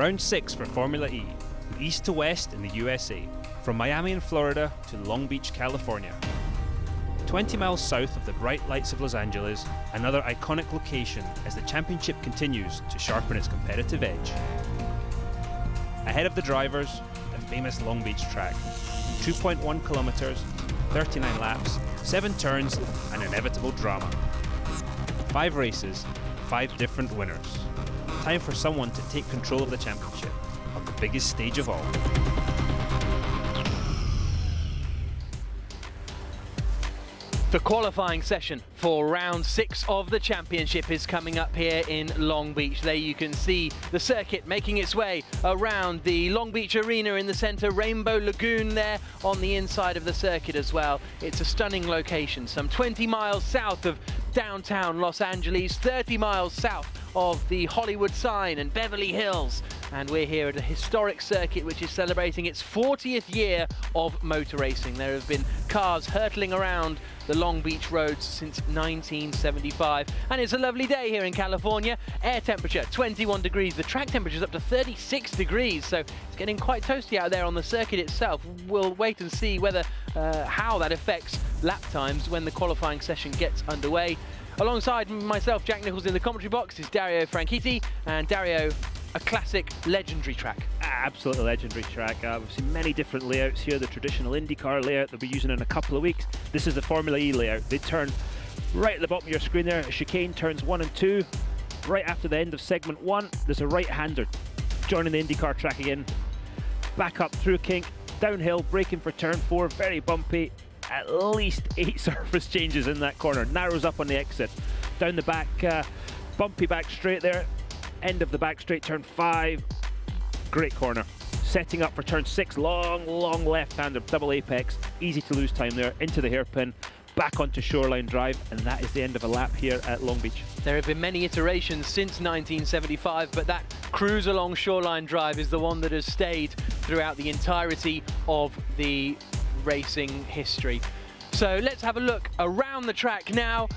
Round 6 for Formula E, east to west in the USA, from Miami in Florida to Long Beach, California. 20 miles south of the bright lights of Los Angeles, another iconic location as the championship continues to sharpen its competitive edge. Ahead of the drivers, the famous Long Beach track. 2.1 kilometers, 39 laps, 7 turns, and inevitable drama. 5 races, 5 different winners. Time for someone to take control of the championship, on the biggest stage of all. The qualifying session for round 6 of the championship is coming up here in Long Beach. There you can see the circuit making its way around the Long Beach Arena in the center, Rainbow Lagoon there on the inside of the circuit as well. It's a stunning location, some 20 miles south of downtown Los Angeles, 30 miles south of the Hollywood sign and Beverly Hills. And we're here at a historic circuit which is celebrating its 40th year of motor racing. There have been cars hurtling around the Long Beach roads since 1975. And it's a lovely day here in California. Air temperature 21 degrees. The track temperature is up to 36 degrees. So it's getting quite toasty out there on the circuit itself. We'll wait and see whether how that affects lap times when the qualifying session gets underway. Alongside myself, Jack Nichols, in the commentary box is Dario Franchitti. And Dario, a classic, legendary track. Absolutely legendary track. We've seen many different layouts here. The traditional IndyCar layout they'll be using in a couple of weeks. This is the Formula E layout. They turn right at the bottom of your screen there. Chicane turns 1 and 2. Right after the end of segment 1, there's a right-hander joining the IndyCar track again. Back up through kink, downhill, braking for turn 4, very bumpy. At least 8 surface changes in that corner. Narrows up on the exit. Down the back, bumpy back straight there. End of the back straight, turn 5. Great corner. Setting up for turn 6, long left-hander, double apex. Easy to lose time there, into the hairpin, back onto Shoreline Drive, and that is the end of a lap here at Long Beach. There have been many iterations since 1975, but that cruise along Shoreline Drive is the one that has stayed throughout the entirety of the racing history. So let's have a look around the track now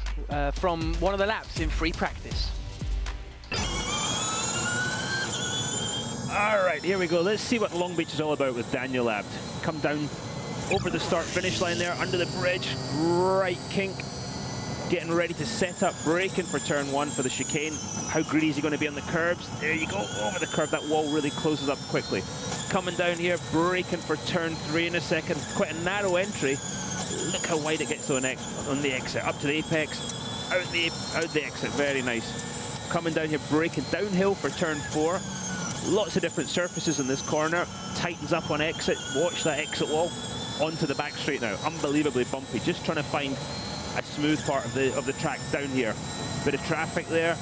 from one of the laps in free practice. All right, here we go. Let's see what Long Beach is all about with Daniel Abt. Come down over the start-finish line there, under the bridge, right kink. Getting ready to set up, braking for turn 1 for the chicane. How greedy is he going to be on the curbs? There you go, over the curb. That wall really closes up quickly. Coming down here, braking for turn 3 in a second. Quite a narrow entry. Look how wide it gets on the exit. Up to the apex, out the exit. Very nice. Coming down here, braking downhill for turn 4. Lots of different surfaces in this corner. Tightens up on exit. Watch that exit wall. Onto the back straight now. Unbelievably bumpy. Just trying to find a smooth part of the track down here. Bit of traffic there.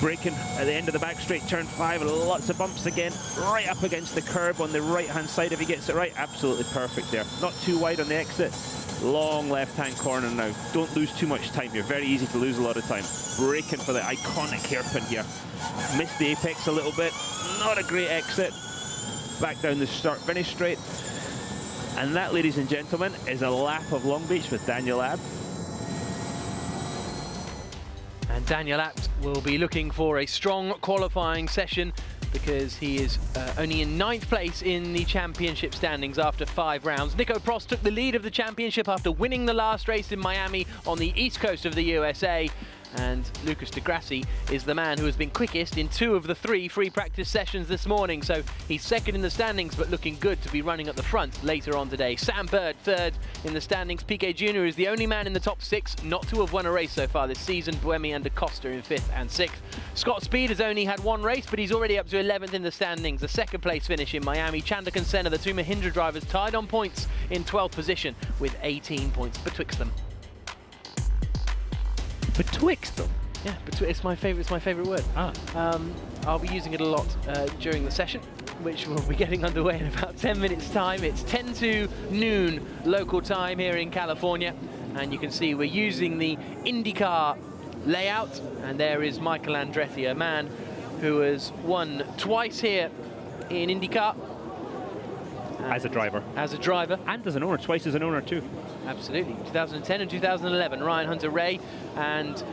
Braking at the end of the back straight, turn 5, lots of bumps again, right up against the curb on the right-hand side if he gets it right. Absolutely perfect there. Not too wide on the exit. Long left-hand corner now. Don't lose too much time here. Very easy to lose a lot of time. Braking for the iconic hairpin here. Missed the apex a little bit. Not a great exit. Back down the start-finish straight. And that, ladies and gentlemen, is a lap of Long Beach with Daniel Abt. And Daniel Abt will be looking for a strong qualifying session because he is only in 9th place in the championship standings after 5 rounds. Nico Prost took the lead of the championship after winning the last race in Miami on the east coast of the USA. And Lucas de Grassi is the man who has been quickest in 2 of the 3 free practice sessions this morning. So he's second in the standings, but looking good to be running at the front later on today. Sam Bird, 3rd in the standings. Piquet Jr. is the only man in the top 6 not to have won a race so far this season. Buemi and Da Costa in 5th and 6th. Scott Speed has only had 1 race, but he's already up to 11th in the standings. A 2nd place finish in Miami. Chandler and Senna, the 2 Mahindra drivers, tied on points in 12th position with 18 points betwixt them. Betwixt them? Yeah, it's my favourite word. I'll be using it a lot during the session, which will be getting underway in about 10 minutes time. It's 10 to noon local time here in California, and you can see we're using the IndyCar layout, and there is Michael Andretti, a man who has won twice here in IndyCar. As a driver. As a driver. And as an owner, twice as an owner too. Absolutely. 2010 and 2011, Ryan Hunter-Reay and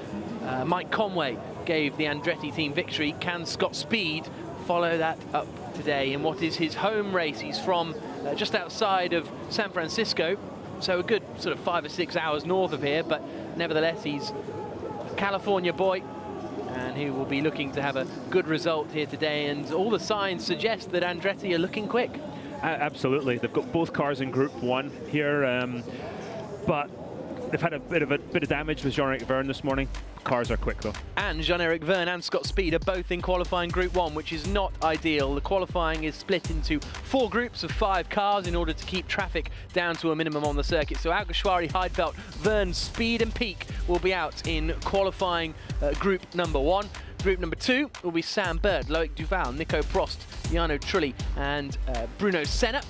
Mike Conway gave the Andretti team victory. Can Scott Speed follow that up today in what is his home race. He's from just outside of San Francisco, so a good sort of 5 or 6 hours north of here, but nevertheless he's a California boy and he will be looking to have a good result here today, and all the signs suggest that Andretti are looking quick. Absolutely, they've got both cars in Group 1 here, but they've had a bit of damage with Jean-Eric Vergne this morning. Cars are quick though. And Jean-Eric Vergne and Scott Speed are both in qualifying Group 1, which is not ideal. The qualifying is split into 4 groups of 5 cars in order to keep traffic down to a minimum on the circuit. So Alguersuari, Heidfeld, Vergne, Speed and Peak will be out in qualifying Group number 1. Group number 2 will be Sam Bird, Loic Duval, Nico Prost, Jarno Trulli and Bruno Senna.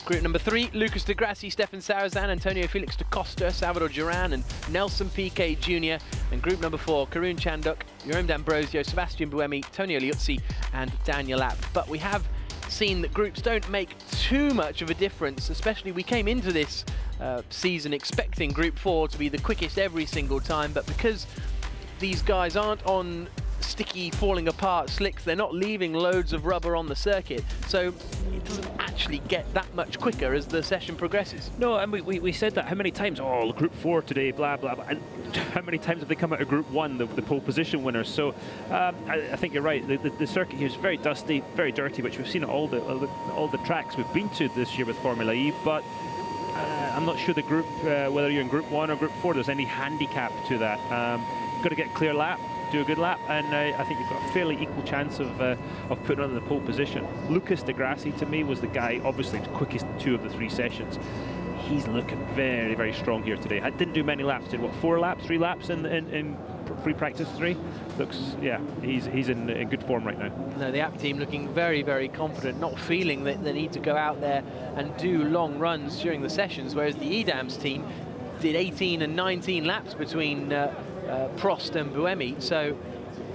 Group number 3, Lucas de Grassi, Stefan Sarazan, Antonio Felix da Costa, Salvador Duran and Nelson Piquet Jr. And group number 4, Karun Chanduk, Jerome D'Ambrosio, Sebastian Buemi, Tonio Liuzzi and Daniel Abt. But we have seen that groups don't make too much of a difference, especially we came into this season expecting Group 4 to be the quickest every single time, but because these guys aren't on sticky, falling apart slicks, they're not leaving loads of rubber on the circuit, so it doesn't actually get that much quicker as the session progresses. No, and we said that how many times? Oh, Group 4 today, blah, blah, blah. And how many times have they come out of Group 1, the pole position winners? So I think you're right. The circuit here is very dusty, very dirty, which we've seen at all the tracks we've been to this year with Formula E, but I'm not sure the group, whether you're in Group 1 or Group 4, there's any handicap to that. Got to get a clear lap, do a good lap, and I think you've got a fairly equal chance of putting on the pole position. Lucas de Grassi, to me, was the guy, obviously the quickest 2 of the 3 sessions. He's looking very, very strong here today. I didn't do many laps, did what, 3 laps in free practice 3? Looks, yeah, he's in good form right now. No, the Abt team looking very, very confident, not feeling that they need to go out there and do long runs during the sessions, whereas the Edam's team did 18 and 19 laps between Prost and Buemi, so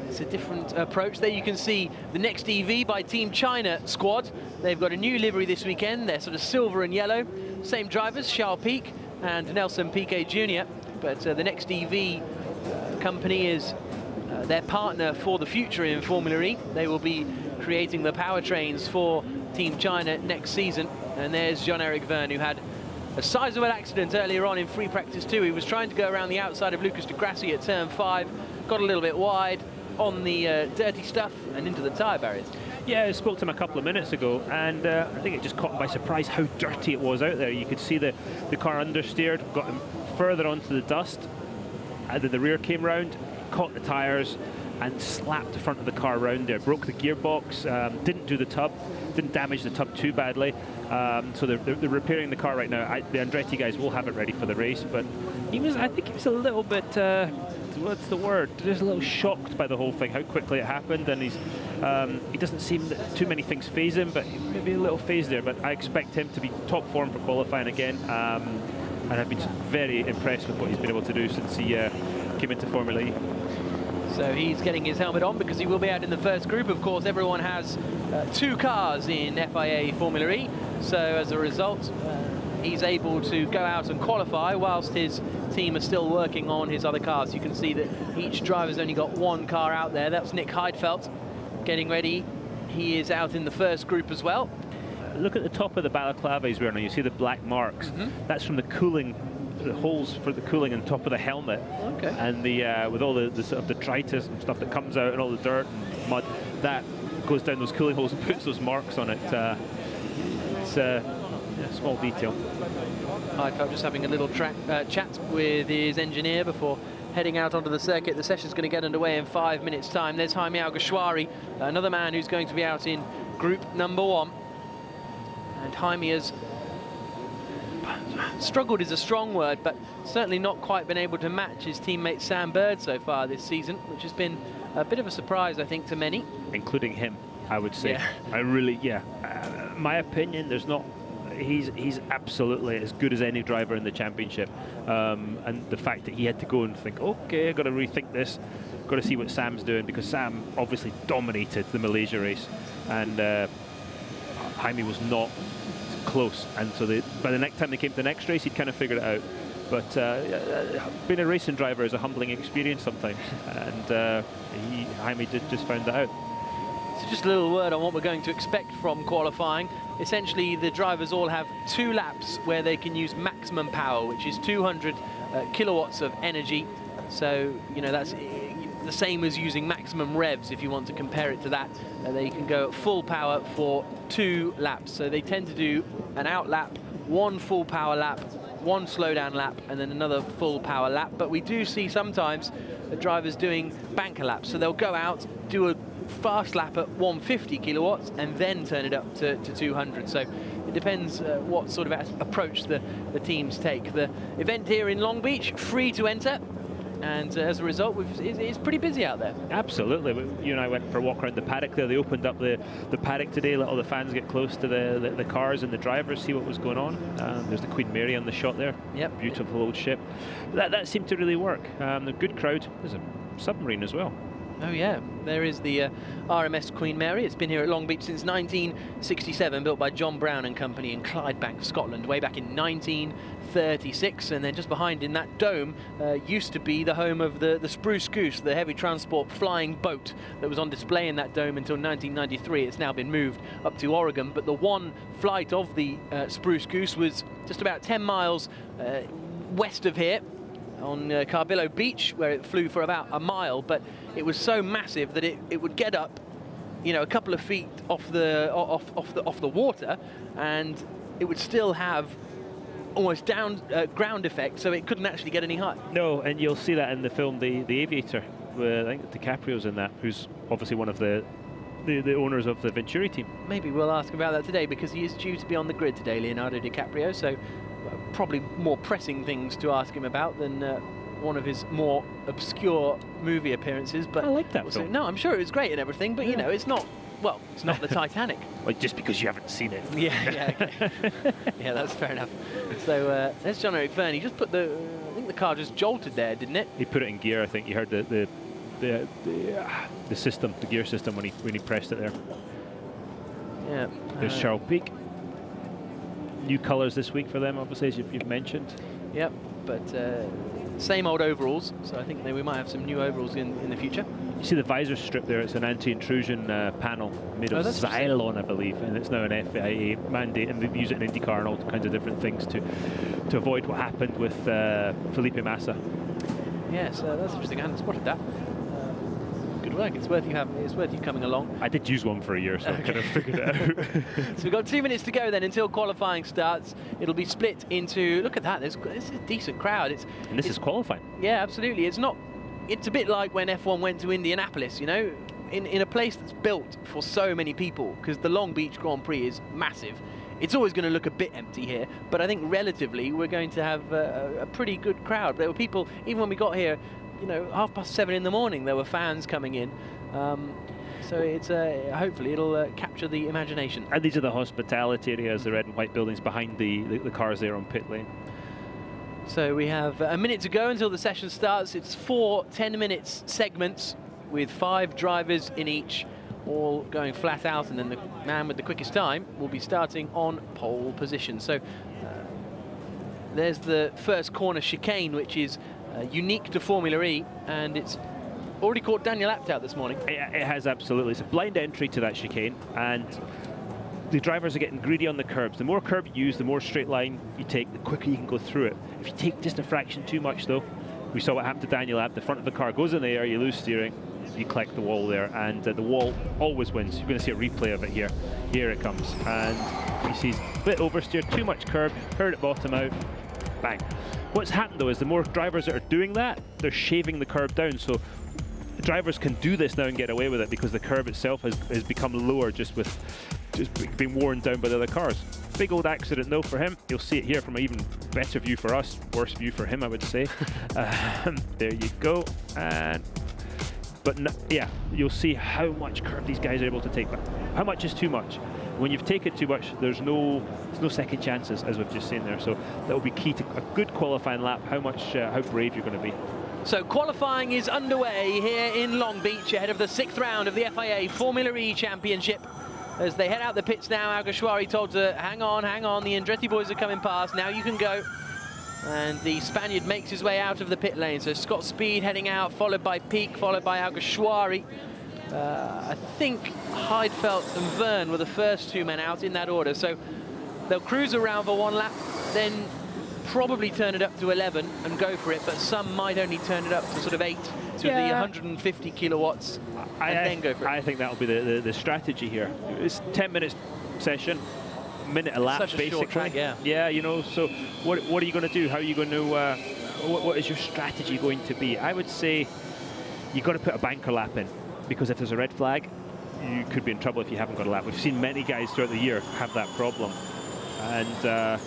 it's a different approach. There you can see the next EV by Team China squad. They've got a new livery this weekend. They're sort of silver and yellow. Same drivers, Charles Pic and Nelson Piquet Jr. But the next EV company is their partner for the future in Formula E. They will be creating the powertrains for Team China next season. And there's Jean-Eric Vergne, who had a sizable accident earlier on in free practice 2. He was trying to go around the outside of Lucas de Grassi at turn 5, got a little bit wide on the dirty stuff and into the tyre barriers. Yeah, I spoke to him a couple of minutes ago, and I think it just caught him by surprise how dirty it was out there. You could see the car understeered, got him further onto the dust, and then the rear came round, caught the tyres and slapped the front of the car round there, broke the gearbox, didn't do the tub, didn't damage the tub too badly. So they're repairing the car right now. The Andretti guys will have it ready for the race, but I think he was a little bit, what's the word? Just a little shocked by the whole thing, how quickly it happened, and he doesn't seem that too many things faze him, but maybe a little phase there. But I expect him to be top form for qualifying again, and I've been very impressed with what he's been able to do since he came into Formula E. So he's getting his helmet on because he will be out in the first group. Of course, everyone has 2 cars in FIA Formula E, so as a result, he's able to go out and qualify whilst his team are still working on his other cars. You can see that each driver's only got 1 car out there. That's Nick Heidfeld getting ready. He is out in the first group as well. Look at the top of the balaclava he's wearing. You see the black marks. That's from the cooling, the holes for the cooling on top of the helmet. Okay. And with all the sort of detritus and stuff that comes out and all the dirt and mud, that goes down those cooling holes and puts those marks on it. It's a small detail. Heidfeld just having a little chat with his engineer before heading out onto the circuit. The session's going to get underway in 5 minutes' time. There's Jaime Alguersuari, another man who's going to be out in group number 1. And Jaime has struggled is a strong word, but certainly not quite been able to match his teammate Sam Bird so far this season, which has been a bit of a surprise, I think, to many. Including him, I would say. Yeah. My opinion, he's absolutely as good as any driver in the championship. And the fact that he had to go and think, okay, I've got to rethink this, got to see what Sam's doing, because Sam obviously dominated the Malaysia race, and Jaime was not close, and so by the next time they came to the next race, he'd kind of figured it out. But being a racing driver is a humbling experience sometimes, and Jaime just found that out. So just a little word on what we're going to expect from qualifying. Essentially, the drivers all have 2 laps where they can use maximum power, which is 200 kilowatts of energy. So, you know, that's the same as using maximum revs if you want to compare it to that. They can go at full power for 2 laps. So they tend to do an out lap, 1 full power lap, 1 slowdown lap, and then another full power lap. But we do see sometimes the drivers doing banker laps. So they'll go out, do a fast lap at 150 kilowatts, and then turn it up to 200. So it depends what sort of approach the teams take. The event here in Long Beach, free to enter. And as a result, it's pretty busy out there. Absolutely. You and I went for a walk around the paddock there. They opened up the paddock today, let all the fans get close to the cars and the drivers, see what was going on. There's the Queen Mary on the shot there. Yep. Beautiful old ship. That seemed to really work. A good crowd. There's a submarine as well. Oh yeah, there is the RMS Queen Mary. It's been here at Long Beach since 1967, built by John Brown and Company in Clydebank, Scotland, way back in 1936. And then just behind in that dome used to be the home of the Spruce Goose, the heavy transport flying boat that was on display in that dome until 1993. It's now been moved up to Oregon, but the one flight of the Spruce Goose was just about 10 miles west of here, on Carbillo Beach, where it flew for about a mile, but it was so massive that it would get up, you know, a couple of feet off the water, and it would still have almost down ground effect, so it couldn't actually get any higher. No, and you'll see that in the film The Aviator. I think DiCaprio's in that, who's obviously one of the owners of the Venturi team. Maybe we'll ask about that today, because he is due to be on the grid today, Leonardo DiCaprio, so probably more pressing things to ask him about than one of his more obscure movie appearances. But I like that film. No, I'm sure it was great and everything, but you know, it's not, well, it's not the Titanic. Well, just because you haven't seen it. Yeah, okay. Yeah, that's fair enough. So there's John-Eric Verne. He just put I think the car just jolted there, didn't it? He put it in gear, I think. You heard the system, the gear system when he pressed it there. Yeah. There's Charles Peak. New colours this week for them, obviously, as you've mentioned. Yep, but same old overalls, so I think we might have some new overalls in the future. You see the visor strip there, it's an anti-intrusion panel made of Xylon, I believe, and it's now an FIA mandate, and they use it in IndyCar and all kinds of different things to avoid what happened with Felipe Massa. Yes, that's interesting. I hadn't spotted that. Good work. It's worth you coming along. I did use one for a year, so I kind of figured it out. So we've got 2 minutes to go then until qualifying starts. It'll be split into, look at that, this is a decent crowd. And this is qualifying. Yeah, absolutely. It's a bit like when F1 went to Indianapolis, you know, in a place that's built for so many people, because the Long Beach Grand Prix is massive. It's always going to look a bit empty here, but I think relatively we're going to have a pretty good crowd. There were people, even when we got here, you know, 7:30 in the morning, there were fans coming in. So it's hopefully it'll capture the imagination. And these are the hospitality areas, the red and white buildings behind the cars there on pit lane. So we have a minute to go until the session starts. It's 4 10-minute segments with 5 drivers in each, all going flat out, and then the man with the quickest time will be starting on pole position. So there's the first corner chicane, which is unique to Formula E, and it's already caught Daniel Abt out this morning. It has, absolutely. It's a blind entry to that chicane, and the drivers are getting greedy on the curbs. The more curb you use, the more straight line you take, the quicker you can go through it. If you take just a fraction too much, though, we saw what happened to Daniel Abt. The front of the car goes in the air, you lose steering, you collect the wall there, and the wall always wins. You're going to see a replay of it here. Here it comes, and you see a bit oversteer, too much curb, heard it bottom out, bang. What's happened though is the more drivers that are doing that, they're shaving the curb down, so drivers can do this now and get away with it because the curb itself has become lower just being worn down by the other cars. Big old accident though for him. You'll see it here from an even better view for us, worse view for him, I would say. There you go. But no, yeah, you'll see how much curb these guys are able to take. But how much is too much? When you've taken too much, there's no second chances, as we've just seen there. So that will be key to a good qualifying lap. How brave you're going to be. So qualifying is underway here in Long Beach ahead of the 6th round of the FIA Formula E Championship. As they head out the pits now, Alguersuari told to hang on, the Andretti boys are coming past, now you can go. And the Spaniard makes his way out of the pit lane. So Scott Speed heading out, followed by Peak, followed by Alguersuari. I think Heidfeld and Verne were the first 2 men out in that order, so they'll cruise around for 1 lap, then probably turn it up to 11 and go for it, but some might only turn it up to sort of 8 to the 150 kilowatts and then go for it. I think that'll be the strategy here. It's 10-minute session, minute a lap, Such a basically. short track, yeah. Yeah, you know, so what are you going to do? How are you going to, what is your strategy going to be? I would say you've got to put a banker lap in, because if there's a red flag, you could be in trouble if you haven't got a lap. We've seen many guys throughout the year have that problem. And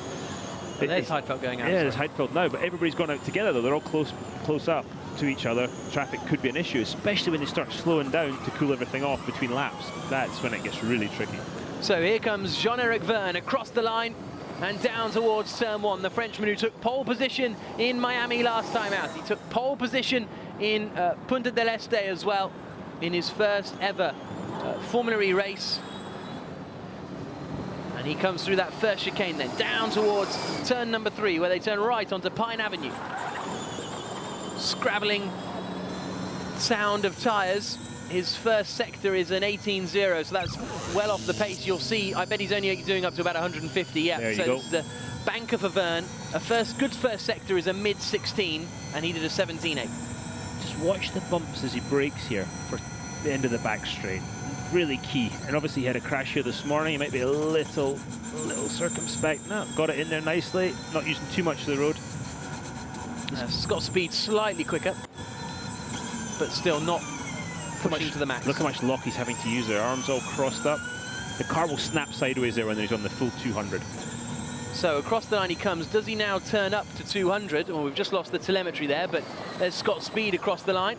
there's Heidfeld going out. Yeah, there's Heidfeld now, but everybody's gone out together though. They're all close up to each other. Traffic could be an issue, especially when they start slowing down to cool everything off between laps. That's when it gets really tricky. So here comes Jean-Eric Verne across the line and down towards turn 1. The Frenchman who took pole position in Miami last time out. He took pole position in Punta del Este as well in his first ever Formula E race. And he comes through that first chicane then, down towards turn number 3, where they turn right onto Pine Avenue. Scrabbling sound of tyres. His first sector is an 18.0, so that's well off the pace. You'll see, I bet he's only doing up to about 150, yeah. There you so go. this is the banker for Verne. A good first sector is a mid-16, and he did a 17.8. Just watch the bumps as he brakes here for the end of the back straight. Really key. And obviously he had a crash here this morning. He might be a little circumspect. No, got it in there nicely. Not using too much of the road. Scott Speed slightly quicker, but still not pushing to the max. Look how much lock he's having to use there. Arms all crossed up. The car will snap sideways there when he's on the full 200. So across the line he comes. Does he now turn up to 200? Well, we've just lost the telemetry there, but there's Scott Speed across the line.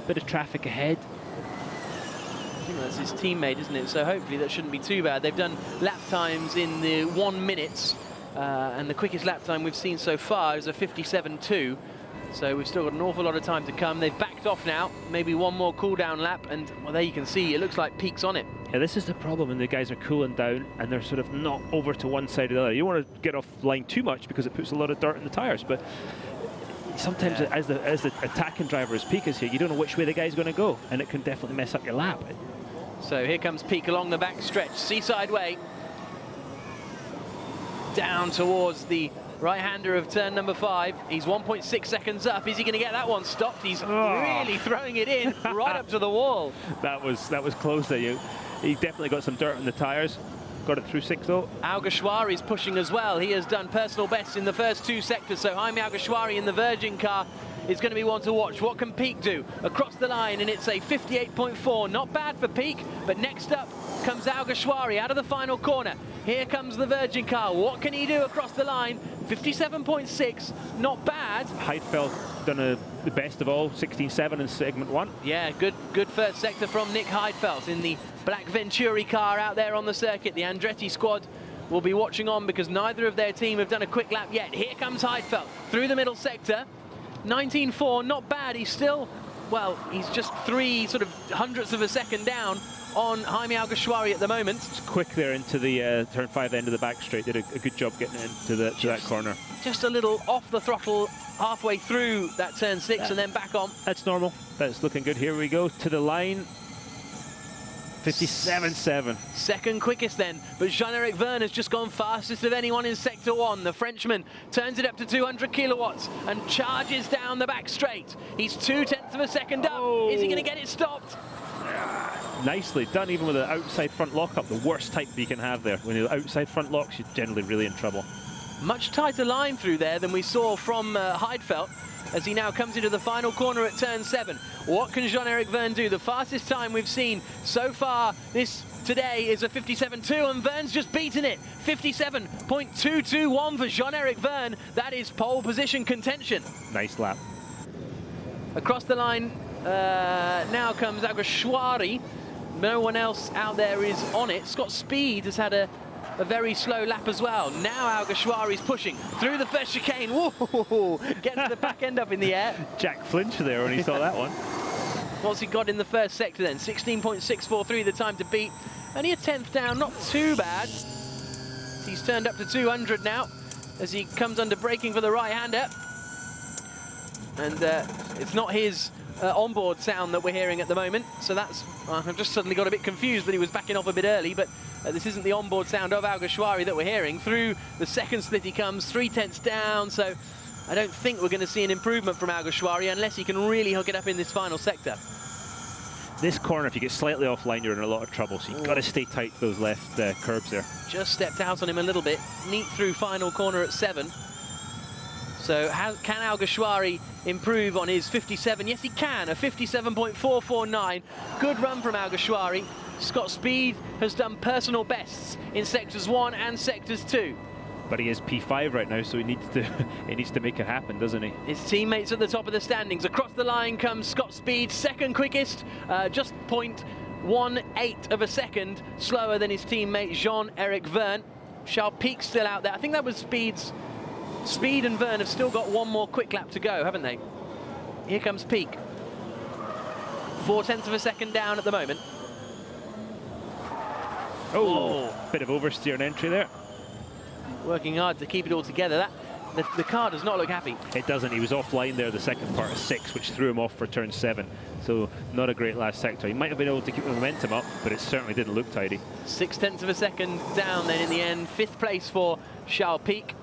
Bit of traffic ahead. I think that's his teammate, isn't it? So hopefully that shouldn't be too bad. They've done lap times in the 1 minute, and the quickest lap time we've seen so far is a 57.2. So we've still got an awful lot of time to come. They've backed off now, maybe 1 more cool down lap, and well, there you can see it looks like Peak's on it. Yeah, this is the problem when the guys are cooling down and they're sort of not over to one side or the other. You don't want to get off line too much because it puts a lot of dirt in the tyres, but sometimes as the attacking driver as Peak is here, you don't know which way the guy's going to go, and it can definitely mess up your lap. So here comes Peak along the back stretch, Seaside Way. Down towards the right-hander of turn number 5. He's 1.6 seconds up. Is he going to get that one stopped? He's really throwing it in right up to the wall. That was close there. He definitely got some dirt on the tyres. Got it through 6 though. Alguersuari's pushing as well. He has done personal bests in the first 2 sectors. So Jaime Alguersuari in the Virgin car is going to be one to watch. What can Peak do? Across the line, and it's a 58.4. Not bad for Peak, but next up comes Alguersuari out of the final corner. Here comes the Virgin car. What can he do across the line? 57.6, not bad. Heidfeld done the best of all, 16.7 in segment 1. Yeah, good first sector from Nick Heidfeld in the black Venturi car out there on the circuit. The Andretti squad will be watching on because neither of their team have done a quick lap yet. Here comes Heidfeld through the middle sector. 19.4, not bad. He's still, well, he's just 3 sort of hundredths of a second down on Jaime Alguersuari at the moment. It's quick there into the turn 5 end of the back straight. Did a good job getting into that corner. Just a little off the throttle halfway through that turn 6 and then back on. That's normal. That's looking good. Here we go to the line. 57.7. Second quickest then, but Jean-Eric Verne has just gone fastest of anyone in sector 1. The Frenchman turns it up to 200 kilowatts and charges down the back straight. He's 0.2 of a second up. Is he going to get it stopped? Nicely done, even with an outside front lockup, the worst type you can have there. When you're outside front locks, you're generally really in trouble. Much tighter line through there than we saw from Heidfeld as he now comes into the final corner at turn 7. What can Jean-Eric Verne do? The fastest time we've seen so far today is a 57.2, and Verne's just beaten it. 57.221 for Jean-Eric Verne. That is pole position contention. Nice lap. Across the line now comes Alguersuari. No one else out there is on it. Scott Speed has had a very slow lap as well. Now Alguersuari's pushing through the first chicane. Whoa! Getting the back end up in the air. Jack flinched there when he saw that one. What's he got in the first sector then? 16.643 the time to beat. Only a 10th down, not too bad. He's turned up to 200 now as he comes under braking for the right-hander. And it's not his onboard sound that we're hearing at the moment. So that's, I've just suddenly got a bit confused that he was backing off a bit early, but this isn't the onboard sound of Alguersuari that we're hearing. Through the second split he comes, 3/10 down, so I don't think we're going to see an improvement from Alguersuari unless he can really hook it up in this final sector. This corner, if you get slightly offline, you're in a lot of trouble, so you've got to stay tight to those left curbs there. Just stepped out on him a little bit. Neat through final corner at 7. So can Alguersuari improve on his 57? Yes, he can. A 57.449. Good run from Alguersuari. Scott Speed has done personal bests in sectors 1 and sectors 2. But he is P5 right now, so he needs to make it happen, doesn't he? His teammates at the top of the standings. Across the line comes Scott Speed, second quickest, just 0.18 of a second slower than his teammate Jean-Eric Verne. Charles Pic still out there. I think that was Speed's. Speed and Verne have still got one more quick lap to go, haven't they? Here comes Pic. 0.4 of a second down at the moment. Oh, bit of oversteer and entry there. Working hard to keep it all together. The car does not look happy. It doesn't. He was offline there the second part of 6, which threw him off for turn 7. So not a great last sector. He might have been able to keep the momentum up, but it certainly didn't look tidy. 0.6 of a second down then in the end. 5th place for Charles Pic.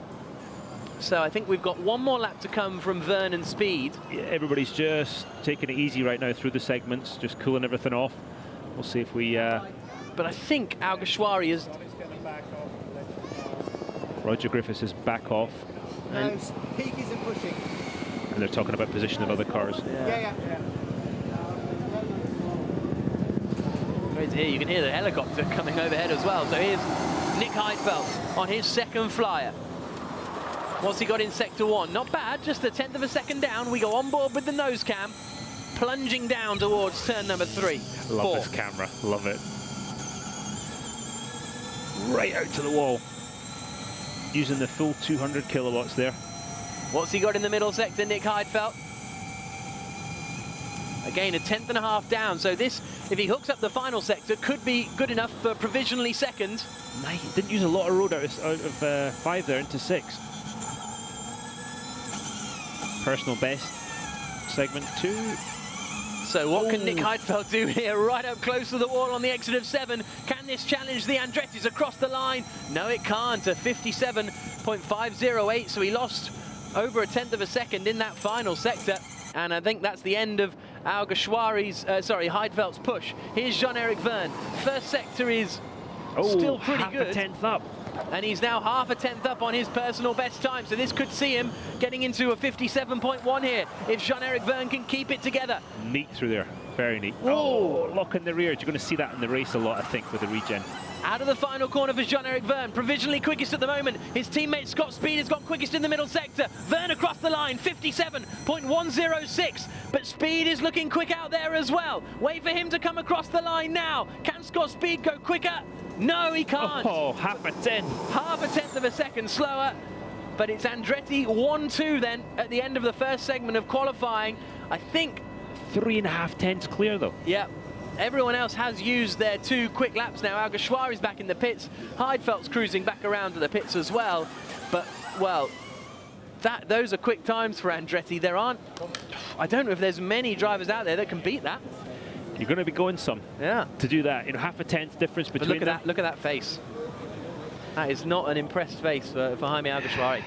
So I think we've got one more lap to come from Verne and Speed. Yeah, everybody's just taking it easy right now through the segments, just cooling everything off. We'll see if we... But I think Alguersuari is... Roger Griffiths is back off. No, Peak isn't pushing. And they're talking about position of other cars. Yeah. Great to hear. You can hear the helicopter coming overhead as well. So here's Nick Heidfeld on his second flyer. What's he got in sector 1? Not bad, just a 1/10 of a second down. We go on board with the nose cam, plunging down towards turn number 3. Love this camera, love it. Right out to the wall. Using the full 200 kilowatts there. What's he got in the middle sector, Nick Heidfeld? Again, a 1/10.5 down. So this, if he hooks up the final sector, could be good enough for provisionally second. Nice. Didn't use a lot of road out of 5 there into 6. Personal best, segment 2. So what can Nick Heidfeld do here, right up close to the wall on the exit of 7? Can this challenge the Andretti's across the line? No, it can't, a 57.508, so he lost over a 1/10 of a second in that final sector. And I think that's the end of Heidfeld's push. Here's Jean-Eric Verne. First sector is still pretty good. Half a 10th up. And he's now half a 10th up on his personal best time. So this could see him getting into a 57.1 here if Jean-Eric Verne can keep it together. Neat through there, very neat. Oh, lock in the rear. You're going to see that in the race a lot, I think, with the regen. Out of the final corner for Jean-Eric Verne, provisionally quickest at the moment. His teammate Scott Speed has got quickest in the middle sector. Verne across the line, 57.106. But Speed is looking quick out there as well. Wait for him to come across the line now. Can Scott Speed go quicker? No, he can't. Oh, half a 10. Half a 1/10 of a second slower. But it's Andretti 1-2 then at the end of the first segment of qualifying. I think 3.5 tenths clear though. Yeah. Everyone else has used their 2 quick laps now. Alguersuari's back in the pits. Heidfeld's cruising back around to the pits as well. But, well, those are quick times for Andretti. I don't know if there's many drivers out there that can beat that. You're going to be going some to do that. You know, half a 10th difference between look at that face. That is not an impressed face for Jaime Alguersuari.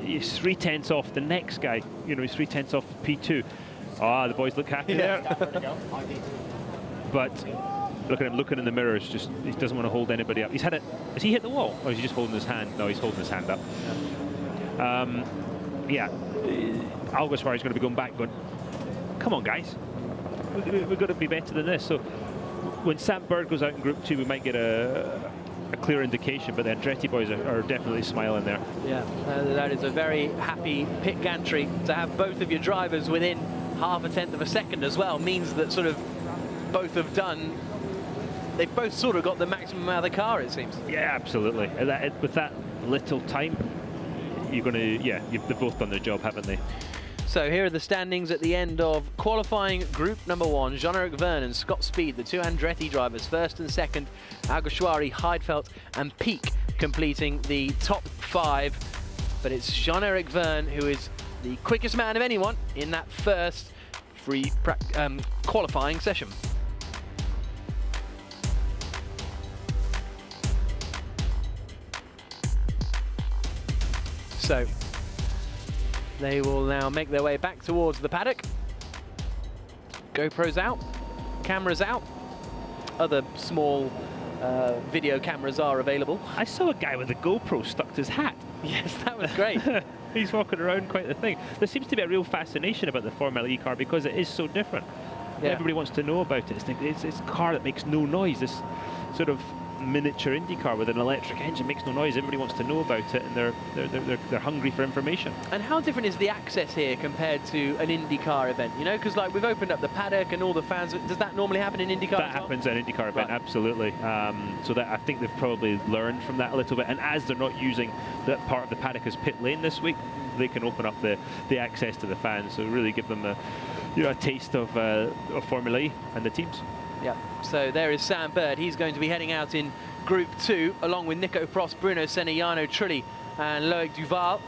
He's 3/10 off the next guy. You know, he's 3/10 off P2. Ah, the boys look happy there. But look at him looking in the mirrors. Just he doesn't want to hold anybody up. He's had it. Has he hit the wall, or is he just holding his hand? No, he's holding his hand up. Alguersuari's going to be going back, going, "Come on, guys, we've got to be better than this." So when Sam Bird goes out in Group 2, we might get a clear indication. But the Andretti boys are definitely smiling there. Yeah, that is a very happy pit gantry to have both of your drivers within half a 10th of a second as well. Means that sort of both have done. They've both sort of got the maximum out of the car, it seems. Yeah, absolutely. With that little time, you're going to, they've both done their job, haven't they? So here are the standings at the end of qualifying group number 1. Jean-Eric Verne and Scott Speed, the 2 Andretti drivers, first and second. Alguersuari, Heidfeld and Pic completing the top 5. But it's Jean-Eric Verne who is the quickest man of anyone in that first free qualifying session. So they will now make their way back towards the paddock. GoPros out, cameras out, other small video cameras are available. I saw a guy with a GoPro stuck to his hat. Yes, that was great. He's walking around quite the thing. There seems to be a real fascination about the Formula E car because it is so different. Yeah. Everybody wants to know about it. It's a car that makes no noise. This sort of miniature Indy car with an electric engine makes no noise. Everybody wants to know about it, and they're hungry for information. And how different is the access here compared to an IndyCar event? You know, because like we've opened up the paddock and all the fans. Does that normally happen in IndyCar? That happens at an IndyCar event, right. Absolutely. So that I think they've probably learned from that a little bit. And as they're not using that part of the paddock as pit lane this week, they can open up the access to the fans. So really give them a taste of Formula E and the teams. Yeah, so there is Sam Bird. He's going to be heading out in Group 2, along with Nico Prost, Bruno Senna, Jarno Trulli and Loic Duval.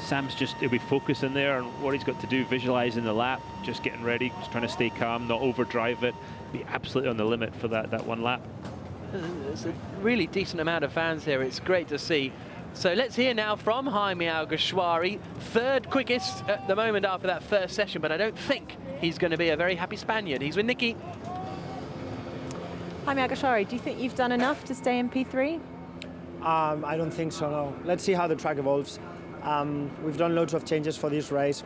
Sam's he'll be focusing there on what he's got to do, visualising the lap, just getting ready, just trying to stay calm, not overdrive it, be absolutely on the limit for that one lap. There's a really decent amount of fans here. It's great to see. So let's hear now from Jaime Alguersuari, third quickest at the moment after that first session, but I don't think he's going to be a very happy Spaniard. He's with Nicky. Jaime Alguersuari, do you think you've done enough to stay in P3? I don't think so, no. Let's see how the track evolves. We've done loads of changes for this race,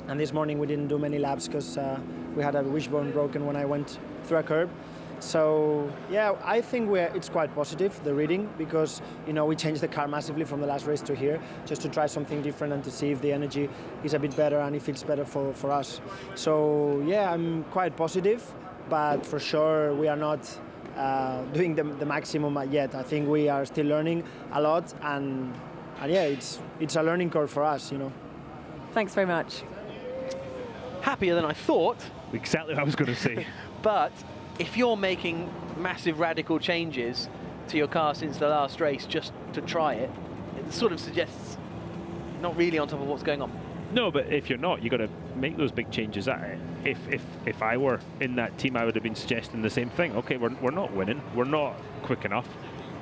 and this morning we didn't do many laps because we had a wishbone broken when I went through a curb. So yeah, I think it's quite positive, the reading, because we changed the car massively from the last race to here, just to try something different and to see if the energy is a bit better and if it's better for us. So yeah, I'm quite positive, but for sure we are not doing the maximum yet. I think we are still learning a lot, and yeah, it's a learning curve for us, Thanks very much. Happier than I thought. Exactly what I was going to say. But if you're making massive radical changes to your car since the last race just to try it, it sort of suggests not really on top of what's going on. No, but if you're not, you've got to make those big changes. If I were in that team, I would have been suggesting the same thing. Okay, we're not winning. We're not quick enough.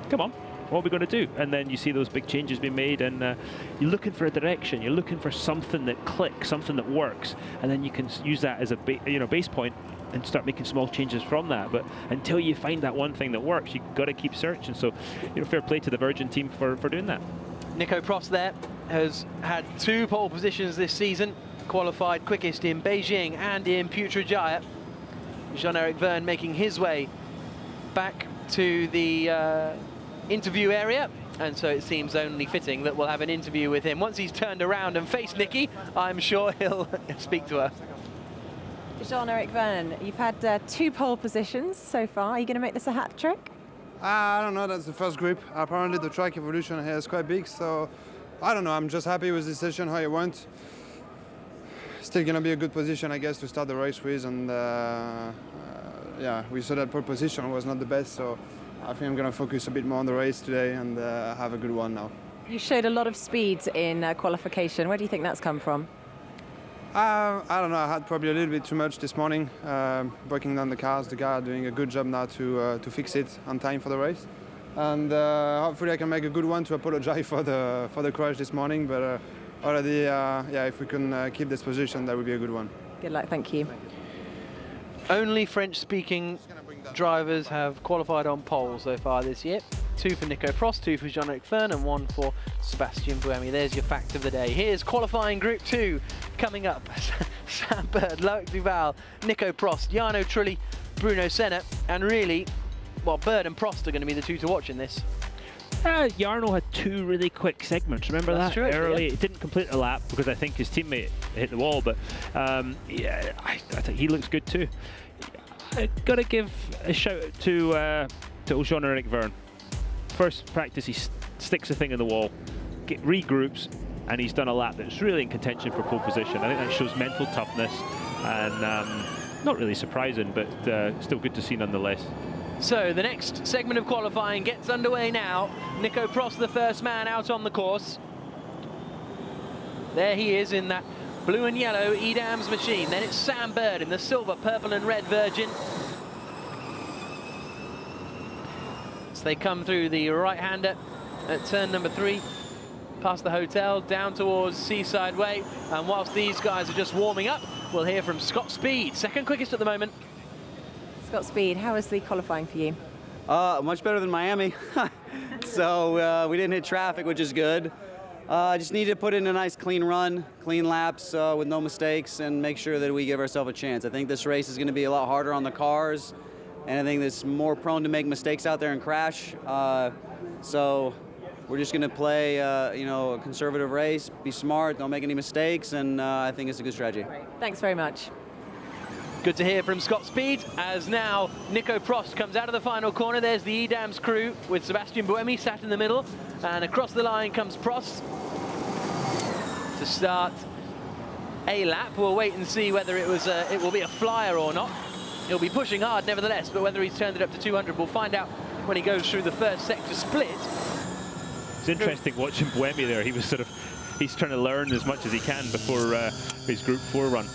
Come on, what are we going to do? And then you see those big changes being made, and you're looking for a direction. You're looking for something that clicks, something that works, and then you can use that as a base point and start making small changes from that. But until you find that one thing that works, you've got to keep searching. So, fair play to the Virgin team for doing that. Nico Prost there has had 2 pole positions this season, qualified quickest in Beijing and in Putrajaya. Jean-Eric Vergne making his way back to the interview area, and so it seems only fitting that we'll have an interview with him. Once he's turned around and faced Nicky, I'm sure he'll speak to her. Jean-Eric Vergne, you've had 2 pole positions so far. Are you going to make this a hat trick? I don't know, that's the first group. Apparently the track evolution here is quite big, so I don't know, I'm just happy with this session, how it went. Still gonna be a good position, I guess, to start the race with, and yeah, we saw that pole position was not the best, so I think I'm gonna focus a bit more on the race today and have a good one now. You showed a lot of speed in qualification. Where do you think that's come from? I don't know, I had probably a little bit too much this morning, breaking down the cars. The guy are doing a good job now to fix it on time for the race. And hopefully I can make a good one to apologize for the crash this morning, but already, yeah, if we can keep this position, that would be a good one. Good luck, thank you. Only French-speaking drivers have qualified on pole so far this year. 2 for Nico Prost, 2 for Jean-Eric Vergne, and 1 for Sebastian Buemi. There's your fact of the day. Here's qualifying Group 2 coming up. Sam Bird, Loic Duval, Nico Prost, Jarno Trulli, Bruno Senna, and really, well, Bird and Prost are going to be the 2 to watch in this. Jarno had 2 really quick segments. Remember That's that? true, Early, yeah. It didn't complete the lap because I think his teammate hit the wall, but yeah, I think he looks good too. Got to give a shout out to Jean-Eric Vergne. First practice, he sticks the thing in the wall, regroups, and he's done a lap that's really in contention for pole position. I think that shows mental toughness, and not really surprising, but still good to see nonetheless. So the next segment of qualifying gets underway now. Nico Prost, the first man out on the course. There he is in that blue and yellow Edam's machine. Then it's Sam Bird in the silver, purple and red Virgin. So they come through the right-hander at turn number 3, past the hotel, down towards Seaside Way. And whilst these guys are just warming up, we'll hear from Scott Speed, second quickest at the moment. Scott Speed, how was the qualifying for you? Much better than Miami. So we didn't hit traffic, which is good. Just need to put in a nice clean run, clean laps with no mistakes, and make sure that we give ourselves a chance. I think this race is going to be a lot harder on the cars, and I think it's more prone to make mistakes out there and crash. So we're just going to play, you know, a conservative race, be smart, don't make any mistakes, and I think it's a good strategy. Thanks very much. Good to hear from Scott Speed, as now Nico Prost comes out of the final corner. There's the Edam's crew with Sebastian Buemi sat in the middle, and across the line comes Prost to start a lap. We'll wait and see whether it will be a flyer or not. He'll be pushing hard nevertheless, but whether he's turned it up to 200, we'll find out when he goes through the first sector split. It's interesting watching Buemi there. He's trying to learn as much as he can before his Group 4 run.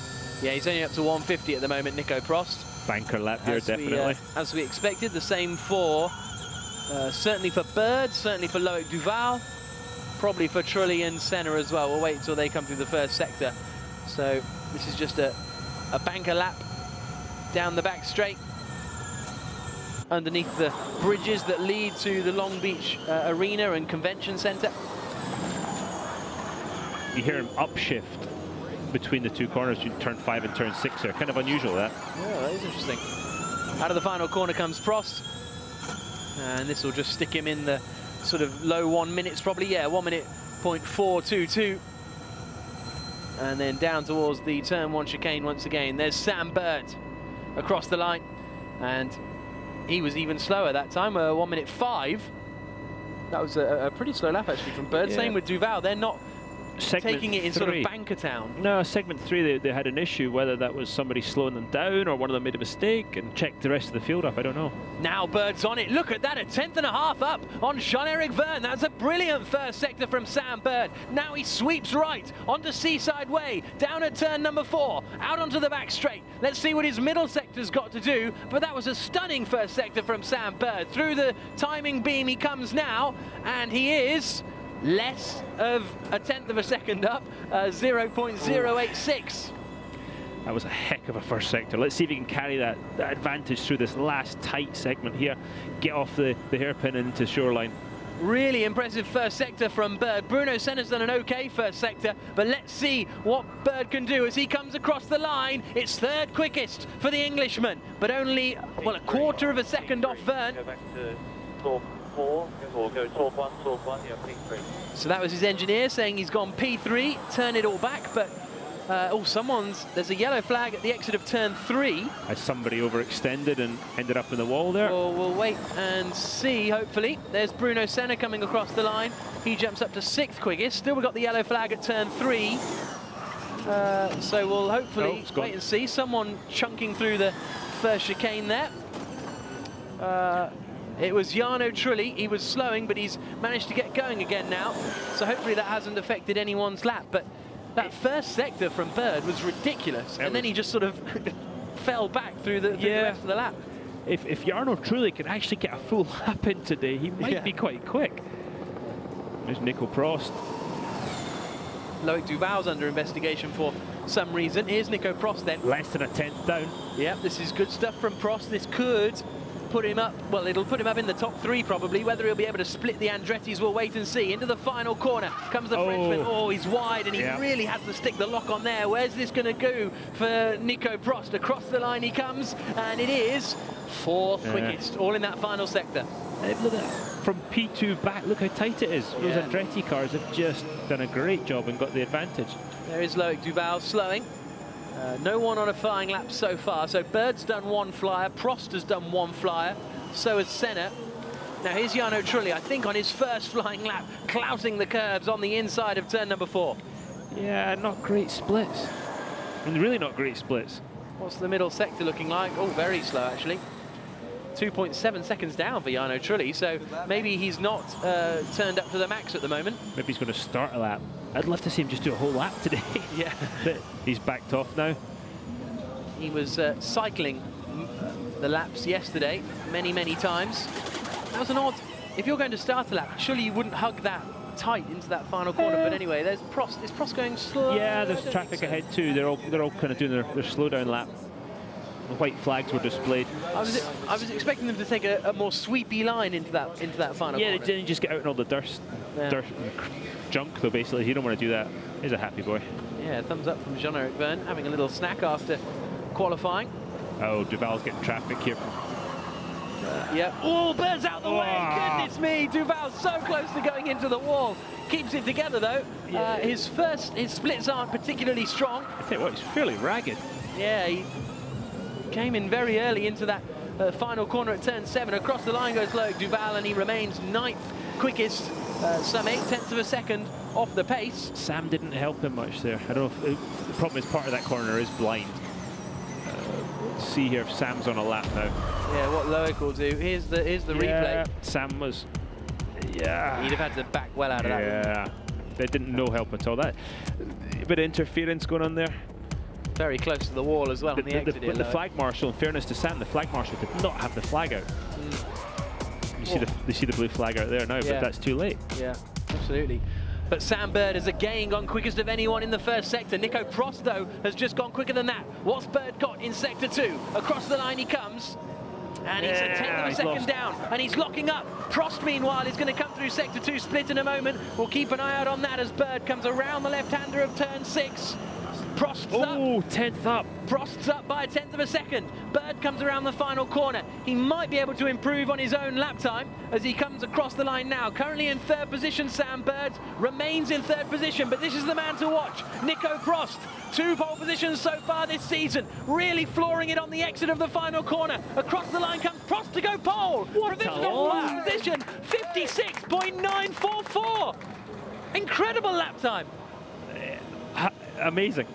Yeah, he's only up to 150 at the moment, Nico Prost. Banker lap here, definitely. As we expected, the same for, certainly for Bird, certainly for Loic Duval, probably for Trulli and Senna as well. We'll wait until they come through the first sector. So this is just a banker lap down the back straight, underneath the bridges that lead to the Long-Bich Arena and Convention Centre. You hear him upshift between the two corners, turn 5 and turn 6 there. Kind of unusual, that. Yeah, that is interesting. Out of the final corner comes Prost, and this will just stick him in the sort of low 1 minutes, probably. Yeah, 1 minute .422. And then down towards the turn 1 chicane once again. There's Sam Bird across the line, and he was even slower that time, 1 minute 5. That was a pretty slow lap actually from Bird. Yeah. Same with Duval. They're not taking it in sort of banker town. No, segment 3 they had an issue, whether that was somebody slowing them down or one of them made a mistake and checked the rest of the field up, I don't know. Now Bird's on it. Look at that, a 10.5 up on Jean-Eric Verne. That's a brilliant first sector from Sam Bird. Now he sweeps right onto Seaside Way, down at turn number 4, out onto the back straight. Let's see what his middle sector's got to do, but that was a stunning first sector from Sam Bird. Through the timing beam he comes now, and he is less of a 1/10 of a second up, 0.086. That was a heck of a first sector. Let's see if he can carry that advantage through this last tight segment here. Get off the hairpin into shoreline. Really impressive first sector from Bird. Bruno Senna's done an okay first sector, but let's see what Bird can do as he comes across the line. It's third quickest for the Englishman, but only, well, a quarter of a second off Verne. Go back to talk 4, or go talk 1, yeah, P3. So that was his engineer saying he's gone P3, turn it all back, but there's a yellow flag at the exit of turn 3. Has somebody overextended and ended up in the wall there? Well, we'll wait and see, hopefully. There's Bruno Senna coming across the line. He jumps up to 6th quickest. Still we've got the yellow flag at turn 3. So we'll hopefully wait and see. Someone chunking through the first chicane there. It was Jarno Trulli. He was slowing, but he's managed to get going again now. So hopefully that hasn't affected anyone's lap. But that first sector from Bird was ridiculous. And then he just sort of fell back through the rest of the lap. If Jarno Trulli can actually get a full lap in today, he might be quite quick. There's Nico Prost. Loic Duval's under investigation for some reason. Here's Nico Prost then. Less than a 10th down. Yep, this is good stuff from Prost. This could put him up, well, it'll put him up in the top 3 probably. Whether he'll be able to split the Andretti's, we'll wait and see. Into the final corner comes the Frenchman. Oh, he's wide, and he really had to stick the lock on there. Where's this going to go for Nico Prost? Across the line he comes, and it is 4th quickest, all in that final sector. Look at that. From P2 back, look how tight it is. Those Andretti cars have just done a great job and got the advantage. There is Loic Duval slowing. No one on a flying lap so far. So Bird's done 1 flyer, Prost has done 1 flyer, so has Senna. Now here's Jarno Trulli, I think on his first flying lap, clouting the curbs on the inside of turn number 4. Yeah, not great splits. And really not great splits. What's the middle sector looking like? Oh, very slow actually. 2.7 seconds down for Jarno Trulli, so maybe he's not turned up to the max at the moment. Maybe he's going to start a lap. I'd love to see him just do a whole lap today. Yeah. But he's backed off now. He was cycling the laps yesterday many times. That was an odd... If you're going to start a lap, surely you wouldn't hug that tight into that final corner. But anyway, there's Prost. Is Prost going slow? Yeah, there's traffic ahead too. They're all kind of doing their slow down lap. The white flags were displayed. I was expecting them to take a more sweepy line into that final corner. Yeah, they didn't just get out in all the dirt and junk though. Basically, you don't want to do that. He's a happy boy. Yeah, thumbs up from Jean-Eric Vergne, having a little snack after qualifying. Oh, Duval's getting traffic here. Yeah. Oh, Bird's out the way. Goodness me, Duval's so close to going into the wall. Keeps it together though. Yeah. His splits aren't particularly strong. I tell you what, he's fairly ragged. Yeah, he came in very early into that final corner at turn 7. Across the line goes Loic Duval, and he remains 9th quickest, some 0.8 of a second off the pace. Sam didn't help him much there. I don't know if the problem is part of that corner is blind. Let's see here if Sam's on a lap now. Yeah, what Loic will do. Here's the replay. Sam was, yeah. He'd have had to back well out of that. Yeah, they didn't no help at all. That a bit of interference going on there. Very close to the wall as well on the exit here. The flag marshal, in fairness to Sam, the flag marshal did not have the flag out. You see the blue flag out there now, but that's too late. Yeah, absolutely. But Sam Bird has again gone quickest of anyone in the first sector. Nico Prost, though, has just gone quicker than that. What's Bird got in sector 2? Across the line he comes. And he's a 10th of a second down, and he's locking up. Prost, meanwhile, is going to come through sector 2 split in a moment. We'll keep an eye out on that as Bird comes around the left-hander of turn 6. Prost's up. 10th up. Prost's up by a 10th of a second. Bird comes around the final corner. He might be able to improve on his own lap time as he comes across the line now. Currently in 3rd position, Sam Bird remains in 3rd position, but this is the man to watch. Nico Prost, 2 pole positions so far this season, really flooring it on the exit of the final corner. Across the line comes Prost to go pole. Provisional lap position, 56.944. Incredible lap time. Amazing.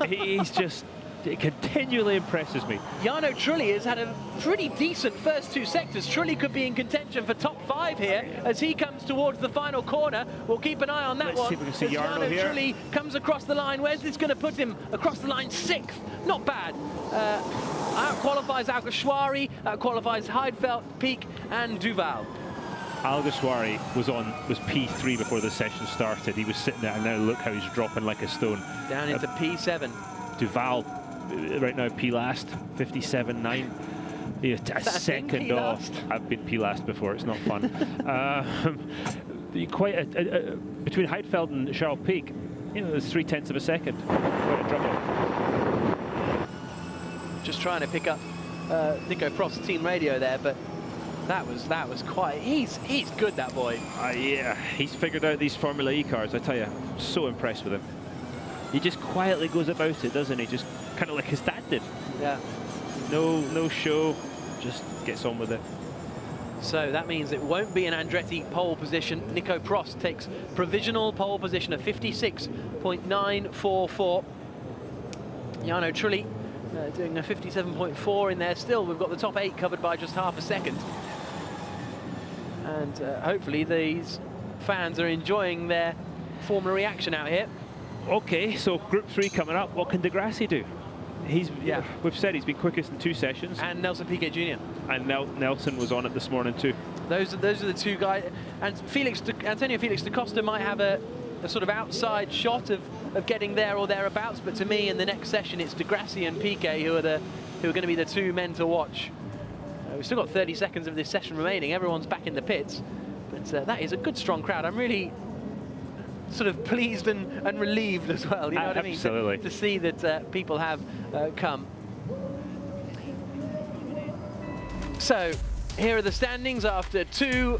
He's just, it continually impresses me. Jarno Trulli has had a pretty decent first 2 sectors. Trulli could be in contention for top 5 here as he comes towards the final corner. We'll keep an eye on that. Let's one. See if we can see Jarno here. Trulli comes across the line. Where's this going to put him? Across the line, 6th. Not bad. Out-qualifies Alguersuari, out-qualifies Heidfeld, Peak and Duval. Alguersuari was P3 before the session started. He was sitting there, and now look how he's dropping like a stone. Down into P7. Duval, right now P last, 57.9. A second off. I've been P last before. It's not fun. Quite between Heidfeld and Charles Peak, there's 0.3 of a second. Quite a trouble. Just trying to pick up Nico Prost's team radio there, but. That was quite. He's good, that boy. Yeah, he's figured out these Formula E cars. I tell you, I'm so impressed with him. He just quietly goes about it, doesn't he? Just kind of like his dad did. Yeah. No show, just gets on with it. So that means it won't be an Andretti pole position. Nico Prost takes provisional pole position of 56.944. Jarno Trulli doing a 57.4 in there. Still, we've got the top 8 covered by just half a second. And hopefully these fans are enjoying their Formula reaction out here. Okay, so Group 3 coming up. What can Degrassi do? We've said he's been quickest in 2 sessions. And Nelson Piquet Jr. And Nelson was on it this morning too. Those are the 2 guys. And Antonio Felix da Costa might have a sort of outside shot of getting there or thereabouts. But to me, in the next session, it's Degrassi and Piquet who are going to be the 2 men to watch. We've still got 30 seconds of this session remaining. Everyone's back in the pits. But that is a good, strong crowd. I'm really sort of pleased and relieved as well. You know what I mean? Absolutely. To see that people have come. So here are the standings after 2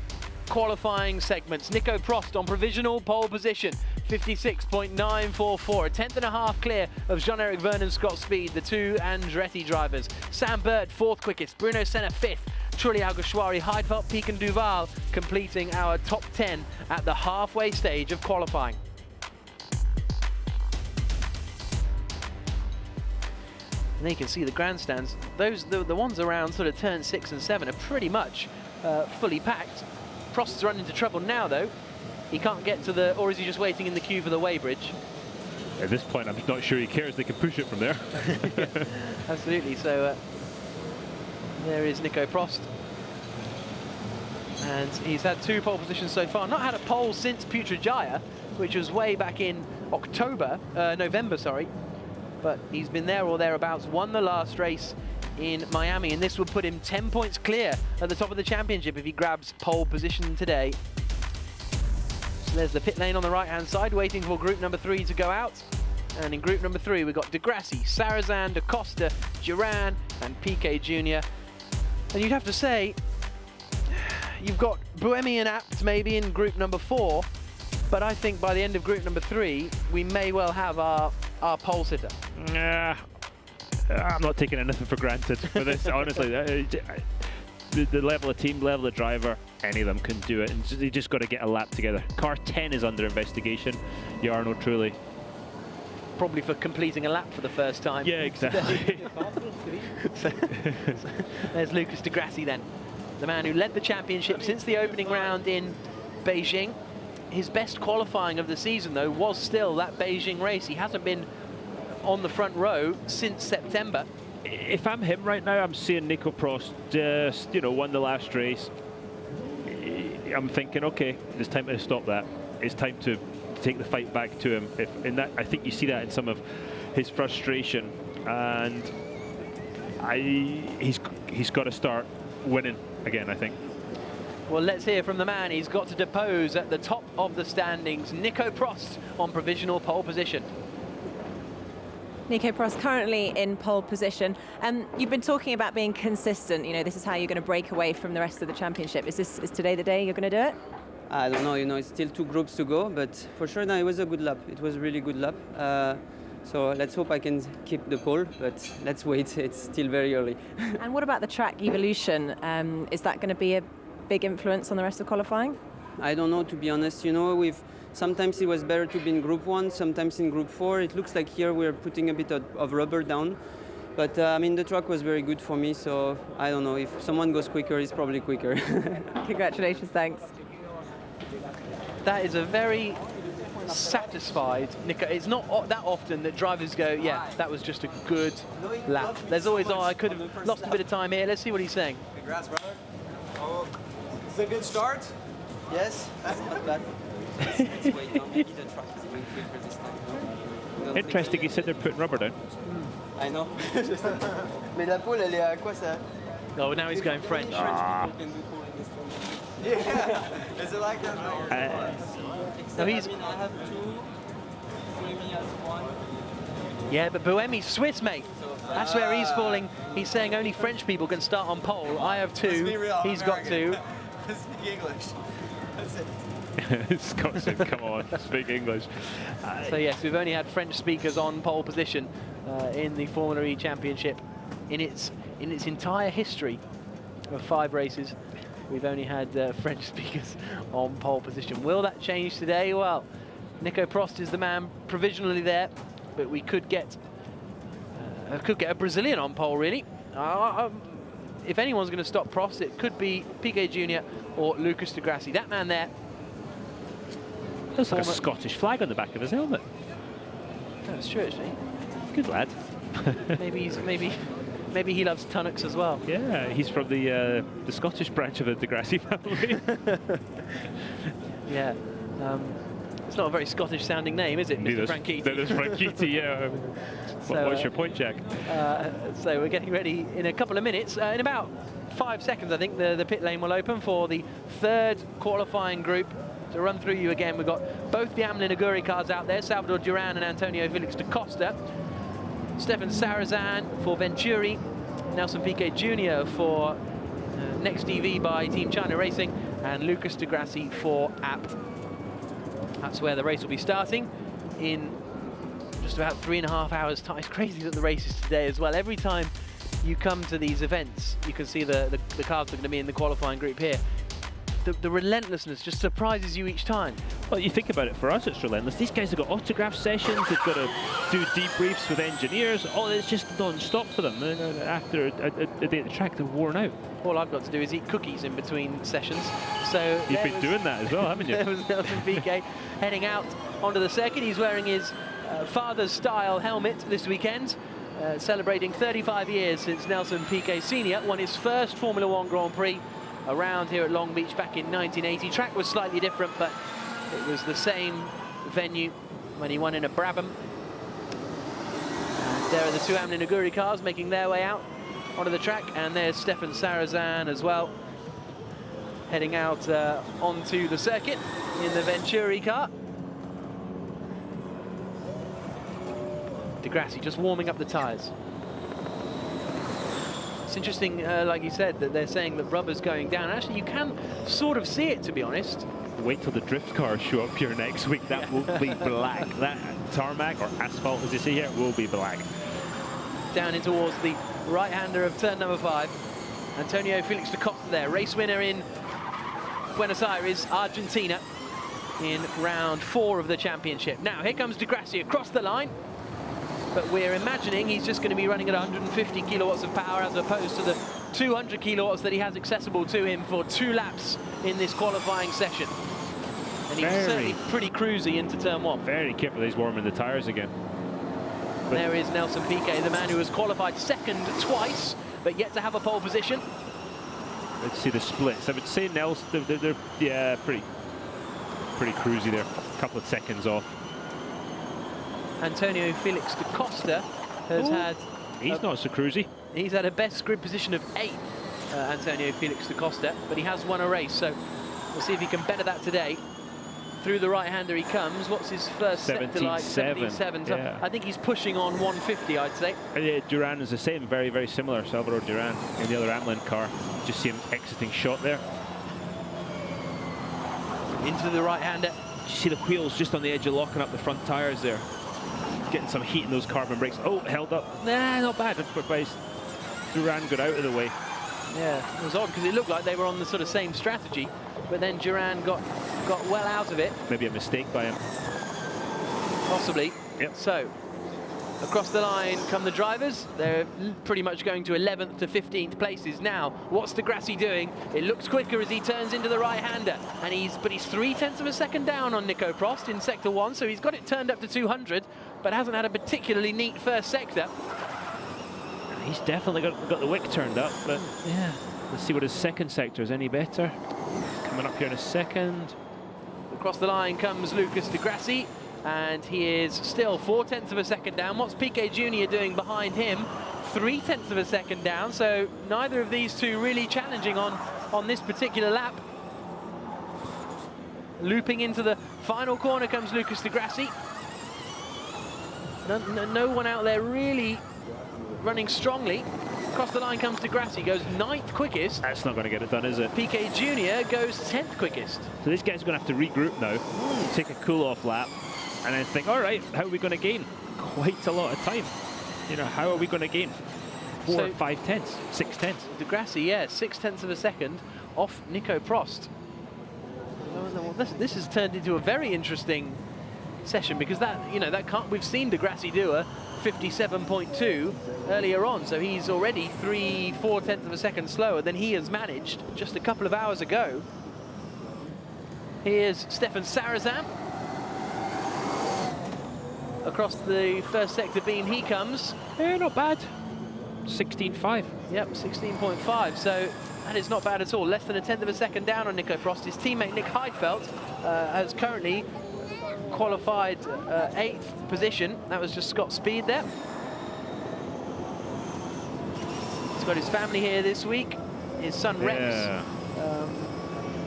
qualifying segments. Nico Prost on provisional pole position, 56.944, a 10.5 clear of Jean-Eric Vergne and Scott Speed, the 2 Andretti drivers. Sam Bird, 4th quickest, Bruno Senna 5th, Trulli, Alguersuari, Heidfeld, Peak and Duval completing our top 10 at the halfway stage of qualifying. And there you can see the grandstands. The ones around sort of turn 6 and 7 are pretty much fully packed. Prost's run into trouble now though. He can't get to the, or is he just waiting in the queue for the weighbridge? At this point, I'm not sure he cares. They can push it from there. Yeah, absolutely. So there is Nico Prost. And he's had 2 pole positions so far. Not had a pole since Putrajaya, which was way back in November, sorry. But he's been there or thereabouts, won the last race in Miami, and this would put him 10 points clear at the top of the championship if he grabs pole position today. So there's the pit lane on the right-hand side, waiting for group number 3 to go out. And in group number 3, we've got De Grassi, Sarrazin, Da Costa, Duran, and Piquet Jr. And you'd have to say, you've got Buemi and Abt maybe in group number 4, but I think by the end of group number 3, we may well have our pole sitter. I'm not taking anything for granted for this, honestly. The level of team, level of driver, any of them can do it. And they just got to get a lap together. Car 10 is under investigation. Jarno Trulli. Probably for completing a lap for the first time. Yeah, exactly. so there's Lucas De Grassi then, the man who led the championship since the opening round in Beijing. His best qualifying of the season, though, was still that Beijing race. He hasn't been on the front row since September. If I'm him right now, I'm seeing Nico Prost just, won the last race. I'm thinking, okay, it's time to stop that. It's time to take the fight back to him. I think you see that in some of his frustration, and he's got to start winning again, I think. Well, let's hear from the man he's got to depose at the top of the standings, Nico Prost on provisional pole position. Nico Prost currently in pole position. You've been talking about being consistent. This is how you're going to break away from the rest of the championship. Is today the day you're going to do it? I don't know, it's still 2 groups to go, but for sure, no, it was a good lap. It was a really good lap. So let's hope I can keep the pole, but let's wait. It's still very early. And what about the track evolution? Is that going to be a big influence on the rest of qualifying? I don't know, to be honest. Sometimes it was better to be in group 1, sometimes in group 4. It looks like here we're putting a bit of rubber down. But the track was very good for me, so I don't know. If someone goes quicker, it's probably quicker. Congratulations, thanks. That is a very satisfied Nico. It's not that often that drivers go, yeah, that was just a good lap. There's always, I could have lost a bit of time here. Let's see what he's saying. Congrats, brother. Oh, it's a good start. Yes, not bad. Let's wait now. Maybe the track is going quicker this time. Interesting, he said they're putting rubber down. I know. Mais la pole, elle est à quoi ça? Oh, now he's going French. Yeah, is it like that? No, I have 2, Buemi has 1. Yeah, but Buemi's Swiss, mate. That's where he's falling. He's saying only French people can start on pole. I have 2. He's got 2. Speak English. That's it. Scott said, come on, speak English. So yes, we've only had French speakers on pole position in the Formula E Championship. In its entire history of 5 races, we've only had French speakers on pole position. Will that change today? Well, Nico Prost is the man provisionally there, but we could get a Brazilian on pole, really. If anyone's going to stop Prost, it could be Piquet Jr. or Lucas De Grassi. That man there. Looks like a Scottish flag on the back of his helmet. That's true, actually. Good lad. Maybe he loves tunnocks as well. Yeah, he's from the Scottish branch of the De Grassi family. Yeah. It's not a very Scottish sounding name, is it, Mr. Franchitti? There's Franchitti, yeah. What's your point, Jack? So we're getting ready in a couple of minutes. In about 5 seconds, I think, the pit lane will open for the 3rd qualifying group. To run through you again, we've got both the Amelin Aguri cars out there, Salvador Duran and Antonio Felix da Costa. Stefan Sarrazin for Venturi, Nelson Piquet Jr. for Next EV by Team China Racing, and Lucas De Grassi for Abt. That's where the race will be starting in just about 3.5 hours time. It's crazy that the race is today as well. Every time you come to these events, you can see the cars that are going to be in the qualifying group here. The relentlessness just surprises you each time. Well, you think about it, for us it's relentless. These guys have got autograph sessions, they've got to do debriefs with engineers. Oh, it's just non-stop for them. After a day at the track, they're worn out. All I've got to do is eat cookies in between sessions. So you've been doing that as well, haven't you? There was Nelson Piquet heading out onto the circuit. He's wearing his father's style helmet this weekend, celebrating 35 years since Nelson Piquet Sr. won his first Formula 1 Grand Prix around here at Long-Bich back in 1980. Track was slightly different, but it was the same venue when he won in a Brabham. And there are the two Amlin Aguri cars making their way out onto the track, and there's Stefan Sarazan as well, heading out onto the circuit in the Venturi car. Di Grassi just warming up the tyres. It's interesting, like you said, that they're saying that rubber's going down. Actually, you can sort of see it, to be honest. Wait till the drift cars show up here next week. That will be black. That tarmac, or asphalt as you see here, will be black. Down in towards the right-hander of turn number 5. Antonio Felix da Costa there, race winner in Buenos Aires, Argentina, in round 4 of the championship. Now, here comes Di Grassi across the line, but we're imagining he's just going to be running at 150 kilowatts of power as opposed to the 200 kilowatts that he has accessible to him for 2 laps in this qualifying session. And he's certainly pretty cruisy into turn 1. Very careful, he's warming the tyres again. But there is Nelson Piquet, the man who has qualified second twice, but yet to have a pole position. Let's see the splits. I would say Nelson, they're yeah, pretty cruisy there. A couple of seconds off. Antonio Felix da Costa has had... He's not so cruisy. He's had a best grid position of 8th, Antonio Felix da Costa, but he has won a race, so we'll see if he can better that today. Through the right-hander he comes. What's his first sector like? 77. So yeah. I think he's pushing on 150, I'd say. Duran is the same, very, very similar. Salvador Duran in the other Amlin car. Just see him exiting shot there. Into the right-hander. You see the wheels just on the edge of locking up the front tyres there. Getting some heat in those carbon brakes. Oh, held up. Nah, not bad. But Duran got out of the way. Yeah, it was odd because it looked like they were on the sort of same strategy, but then Duran got well out of it. Maybe a mistake by him. Possibly. Yep. So, across the line come the drivers. They're pretty much going to 11th to 15th places now. What's Di Grassi doing? It looks quicker as he turns into the right-hander, and he's 3/10 of a second down on Nico Prost in sector 1, so he's got it turned up to 200, but hasn't had a particularly neat first sector. He's definitely got the wick turned up, but yeah, let's see what his second sector is any better. Coming up here in a second. Across the line comes Lucas Di Grassi, and he is still 4/10 of a second down. What's Piquet Jr. doing behind him? 3/10 of a second down, so neither of these two really challenging on this particular lap. Looping into the final corner comes Lucas Di Grassi. No one out there really running strongly. Across the line comes Di Grassi, goes 9th quickest. That's not going to get it done, is it? Piquet Jr. goes 10th quickest. So this guy's going to have to regroup now, take a cool-off lap, and then think, all right, how are we going to gain? Quite a lot of time. You know, how are we going to gain? 4 or 5/10, 6/10. Di Grassi, yeah, 6/10 of a second off Nico Prost. Well, this has turned into a very interesting session because we've seen Di Grassi do a 57.2 earlier on, so he's already 3/4 of a second slower than he has managed just a couple of hours ago. Here's Stefan Sarazan. Across the first sector beam he comes. Yeah, not bad. 16.5. Yep, 16.5, so that is not bad at all. Less than 1/10 of a second down on Nico Prost. His teammate Nick Heidfeld has currently qualified 8th position. That was just Scott Speed there. He's got his family here this week. His son Rex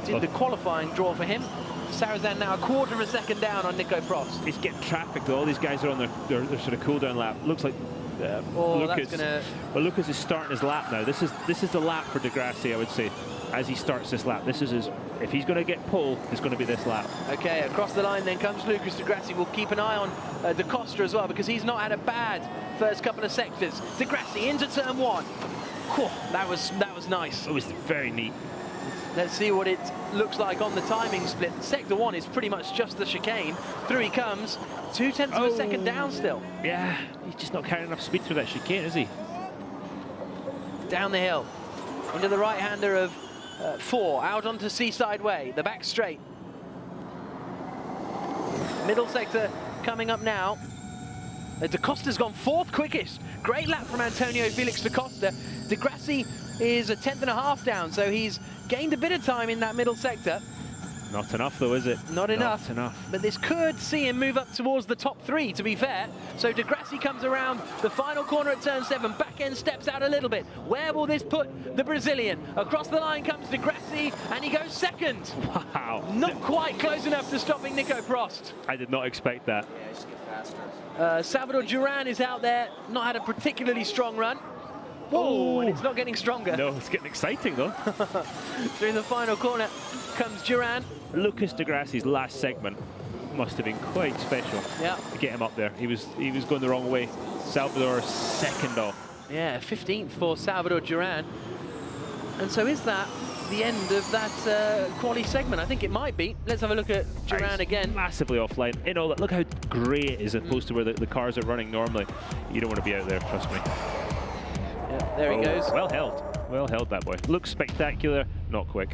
did the qualifying draw for him. Sarazan now 1/4 of a second down on Nico Prost. He's getting traffic though. All these guys are on their sort of cool down lap. Looks like Lucas is starting his lap now. This is the lap for Di Grassi, I would say, as he starts this lap. This is his. If he's going to get pole, it's going to be this lap. Okay, across the line then comes Lucas Di Grassi. We'll keep an eye on Da Costa as well because he's not had a bad first couple of sectors. Di Grassi into turn 1. Whew, that was nice. It was very neat. Let's see what it looks like on the timing split. Sector 1 is pretty much just the chicane. Through he comes, 0.2 of a second down still. Yeah, he's just not carrying enough speed through that chicane, is he? Down the hill, into the right-hander of 4, out onto Seaside Way, the back straight. Middle sector coming up now. Da Costa's gone 4th quickest. Great lap from Antonio Felix da Costa. Di Grassi is a 10.5 down, so he's gained a bit of time in that middle sector. Not enough though, is it? Not enough. Not enough. But this could see him move up towards the top 3, to be fair. So Di Grassi comes around the final corner at turn 7. Back end steps out a little bit. Where will this put the Brazilian? Across the line comes Di Grassi, and he goes 2nd. Wow. Not quite close enough to stopping Nico Prost. I did not expect that. Salvador Duran is out there, not had a particularly strong run. Whoa, and it's not getting stronger. No, it's getting exciting though. Through the final corner comes Duran. Lucas Di Grassi's last segment must have been quite special. Yeah. To get him up there. He was going the wrong way. Salvador 2nd off. Yeah, 15th for Salvador Duran. And so is that the end of that quali segment? I think it might be. Let's have a look at Duran again. Massively offline. You know, look how grey it is as opposed to where the cars are running normally. You don't want to be out there, trust me. Yeah, there he goes. Well held. Well held, that boy. Looks spectacular, not quick.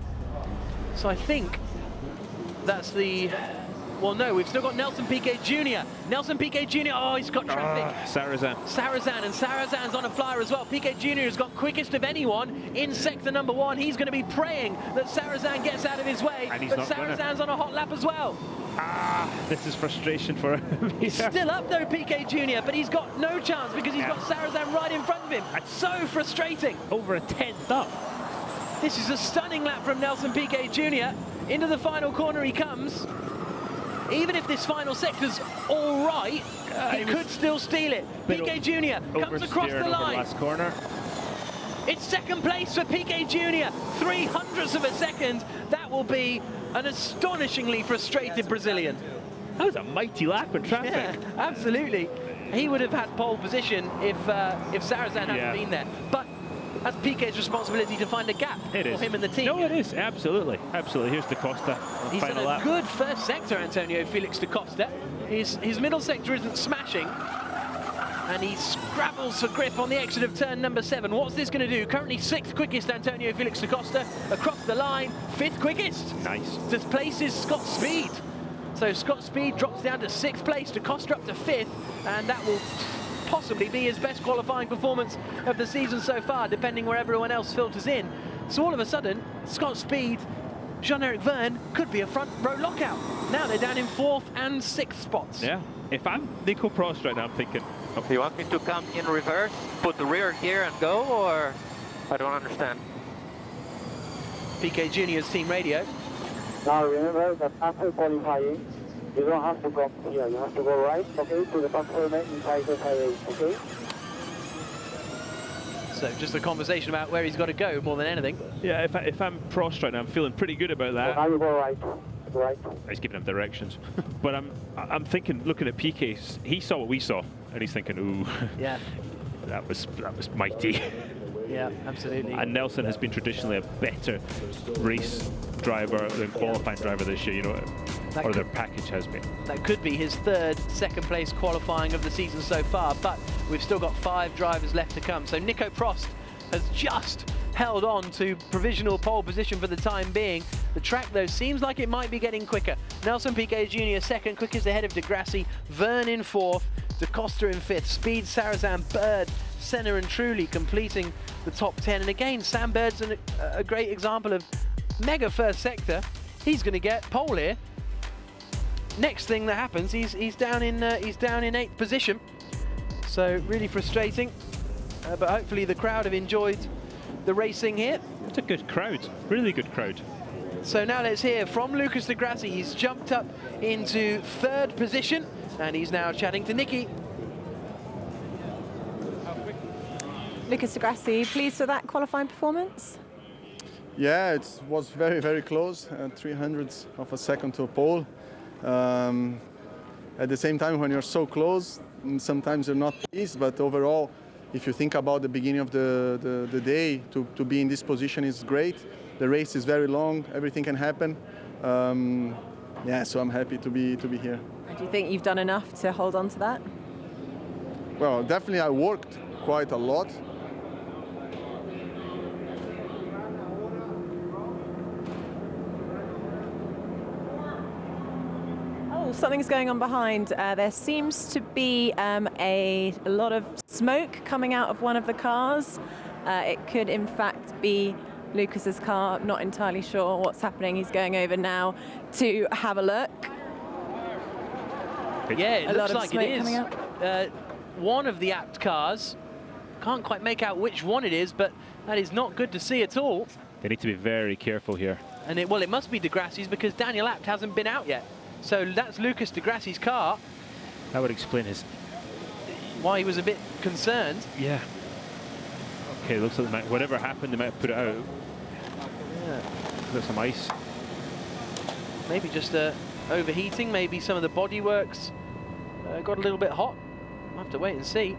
So I think that's the... Well, no, we've still got Nelson Piquet Jr. Nelson Piquet Jr. Oh, he's got traffic. Sarazan. And Sarazan's on a flyer as well. Piquet Jr. has got quickest of anyone in sector number 1. He's going to be praying that Sarazan gets out of his way. But Sarazan's on a hot lap as well. This is frustration for him. He's still up though, Piquet Jr., but he's got no chance because he's got Sarazan right in front of him. It's so frustrating. Over a 10th up. This is a stunning lap from Nelson Piquet Jr. Into the final corner he comes. Even if this final sector's all right, he could still steal it. Piquet Jr. comes across the line. Last corner. It's 2nd place for Piquet Jr. 0.03 of a second. That will be an astonishingly frustrated Brazilian. That was a mighty lap in traffic. Yeah, absolutely. He would have had pole position if Sarazan hadn't been there. But that's Piquet's responsibility to find a gap for him and the team. No, it is, absolutely. Absolutely. Here's Da Costa. He's done a good first sector, Antonio Felix da Costa. His middle sector isn't smashing. And he scrabbles for grip on the exit of turn number 7. What's this going to do? Currently 6th quickest, Antonio Felix da Costa. Across the line, 5th quickest. Nice. Displaces Scott Speed. So Scott Speed drops down to 6th place, da Costa up to 5th. And that will possibly be his best qualifying performance of the season so far, depending where everyone else filters in. So all of a sudden, Scott Speed, Jean-Eric Vergne could be a front row lockout. Now they're down in 4th and 6th spots. Yeah. If I'm Nico Prost right now, I'm thinking, okay, you want me to come in reverse, put the rear here and go, or I don't understand? Piquet Jr.'s team radio. Now remember that after qualifying, you don't have to come here, you have to go right, okay, to the platform inside the highway, okay? So just a conversation about where he's got to go more than anything. Yeah, if I'm Prost right now, I'm feeling pretty good about that. Now you go right. Right. He's giving him directions. But I'm thinking, looking at Piquet, he saw what we saw, and he's thinking, ooh, yeah, that was mighty. Yeah, absolutely. And Nelson has been traditionally a better race driver than qualifying driver this year, you know, or their package has been. That could be his 3rd second place qualifying of the season so far, but we've still got 5 drivers left to come. So Nico Prost has just held on to provisional pole position for the time being. The track, though, seems like it might be getting quicker. Nelson Piquet Jr. 2nd, quickest ahead of Di Grassi, Vergne in 4th, Da Costa in 5th, Speed, Sarazan, Bird, Senna and Trulli completing the top 10. And again, Sam Bird's a great example of mega first sector. He's going to get pole here. Next thing that happens, he's down in 8th position. So really frustrating, but hopefully the crowd have enjoyed the racing here. It's a good crowd, really good crowd. So now let's hear from Lucas Di Grassi. He's jumped up into 3rd position, and he's now chatting to Nikki. Lucas Di Grassi, pleased with that qualifying performance? Yeah, it was very, very close, 300ths of a second to pole. At the same time, when you're so close, sometimes you're not pleased, but overall, if you think about the beginning of the day, to be in this position is great. the race is very long. Everything can happen. Yeah, so I'm happy to be here. And do you think you've done enough to hold on to that? Well, definitely I worked quite a lot. Oh, something's going on behind. There seems to be a lot of smoke coming out of one of the cars. It could in fact be Lucas's car. Not entirely sure what's happening. He's going over now to have a look. Yeah, it looks like it is. Coming out. One of the Apt cars. Can't quite make out which one it is, but that is not good to see at all. They need to be very careful here. And it must be de Grassi's because Daniel Apt hasn't been out yet. So that's Lucas de Grassi's car. That would explain why he was a bit concerned. Yeah. Okay, looks like whatever happened, they might have put it out. Yeah. There's some ice. Maybe just overheating. Maybe some of the bodyworks got a little bit hot. We'll have to wait and see.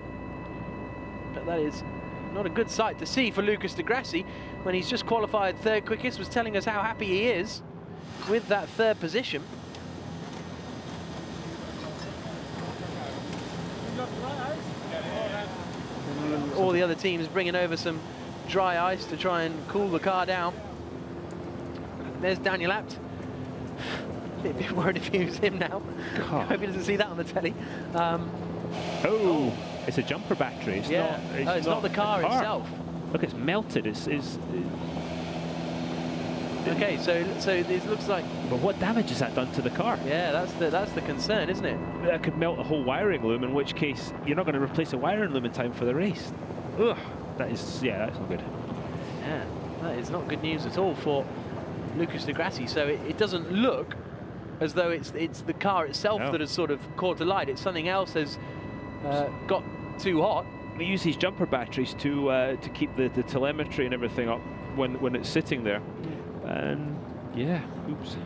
But that is not a good sight to see for Lucas de Grassi when he's just qualified third quickest, was telling us how happy he is with that third position. And all the other teams bringing over some dry ice to try and cool the car down. There's Daniel Apt. A bit worried if he was him now. I hope he doesn't see that on the telly. Oh, it's a jumper battery. It's not the car itself. Look, it's melted. Okay, so it looks like. But what damage has that done to the car? Yeah, that's the concern, isn't it? That could melt a whole wiring loom. In which case, you're not going to replace a wiring loom in time for the race. Ugh, that's not good. Yeah, that is not good news at all for Lucas de Grassi. So it doesn't look as though it's the car itself that has sort of caught alight. It's something else has got too hot. We use these jumper batteries to keep the telemetry and everything up when it's sitting there. And yeah, oops.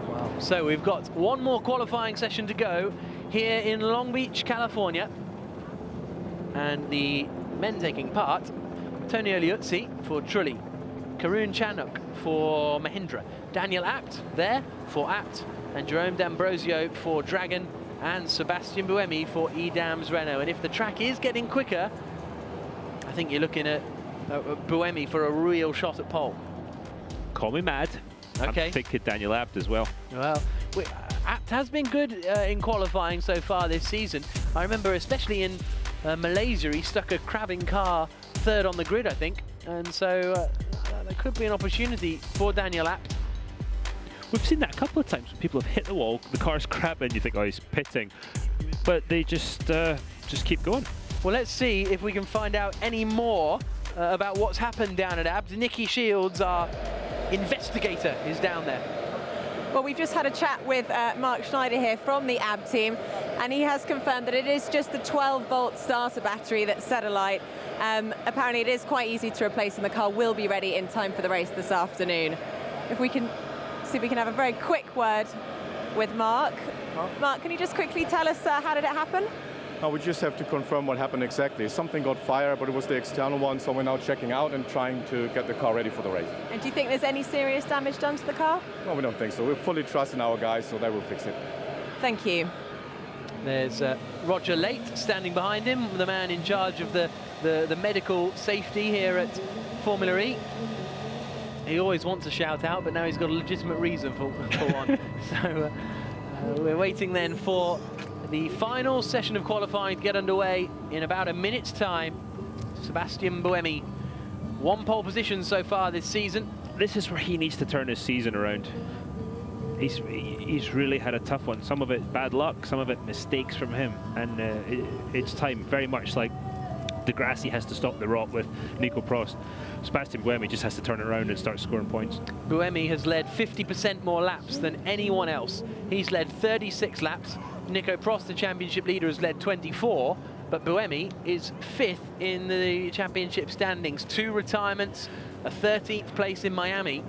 Wow. So we've got one more qualifying session to go here in Long Beach, California. And the men taking part, Tony Liuzzi for Trulli, Karun Chanuk for Mahindra, Daniel Apt there for Apt, and Jerome D'Ambrosio for Dragon, and Sebastian Buemi for Edams Renault. And if the track is getting quicker, I think you're looking at Buemi for a real shot at pole. Call me mad. Okay. I'm thinking Daniel Apt as well. Well, Apt has been good in qualifying so far this season. I remember especially in Malaysia, he stuck a crabbing car third on the grid, I think. And so there could be an opportunity for Daniel Apt. We've seen that a couple of times when people have hit the wall, the car's crabbing, you think, oh, he's pitting. But they just keep going. Well, let's see if we can find out any more about what's happened down at Abt. Nikki Shields, our investigator, is down there. Well, we've just had a chat with Mark Schneider here from the Abt team, and he has confirmed that it is just the 12-volt starter battery that's set alight. Apparently it is quite easy to replace, and the car will be ready in time for the race this afternoon. If we can see if we can have a very quick word with Mark. Mark, can you just quickly tell us how did it happen? No, we just have to confirm what happened exactly. Something got fired, but it was the external one, so we're now checking out and trying to get the car ready for the race. And do you think there's any serious damage done to the car? No, we don't think so. We fully trust in our guys, so they will fix it. Thank you. There's Roger Late standing behind him, the man in charge of the medical safety here at Formula E. He always wants to shout out, but now he's got a legitimate reason for one. So we're waiting then for the final session of qualifying to get underway in about a minute's time. Sebastian Buemi, one pole position so far this season. This is where he needs to turn his season around. He's really had a tough one. Some of it bad luck, some of it mistakes from him. And it's time, very much like de Grassi has to stop the rot with Nico Prost. Sebastian Buemi just has to turn around and start scoring points. Buemi has led 50% more laps than anyone else. He's led 36 laps. Nico Prost, the championship leader, has led 24, but Buemi is 5th in the championship standings. 2 retirements, a 13th place in Miami.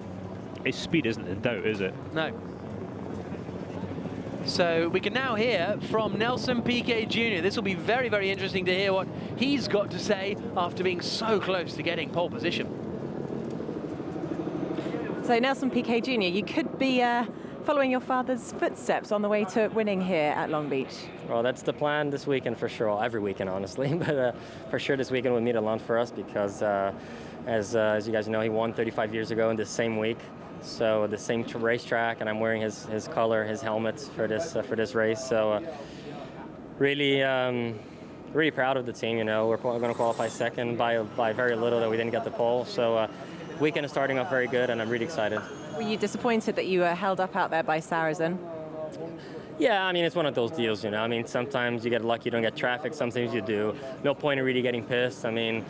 His speed isn't in doubt, is it? No. So we can now hear from Nelson Piquet Jr. This will be very, very interesting to hear what he's got to say after being so close to getting pole position. So Nelson Piquet Jr., you could be following your father's footsteps on the way to winning here at Long Beach. Well, that's the plan this weekend for sure. Well, every weekend, honestly, but for sure this weekend will mean a lot for us because, as you guys know, he won 35 years ago in the same week. So the same racetrack, and I'm wearing his color, his helmet for this race. So really proud of the team. You know, we're going to qualify second by very little that we didn't get the pole. So weekend is starting off very good, and I'm really excited. Were you disappointed that you were held up out there by Sarrazin? Yeah, I mean, it's one of those deals, you know. I mean, sometimes you get lucky, you don't get traffic, sometimes you do. No point in really getting pissed. I mean,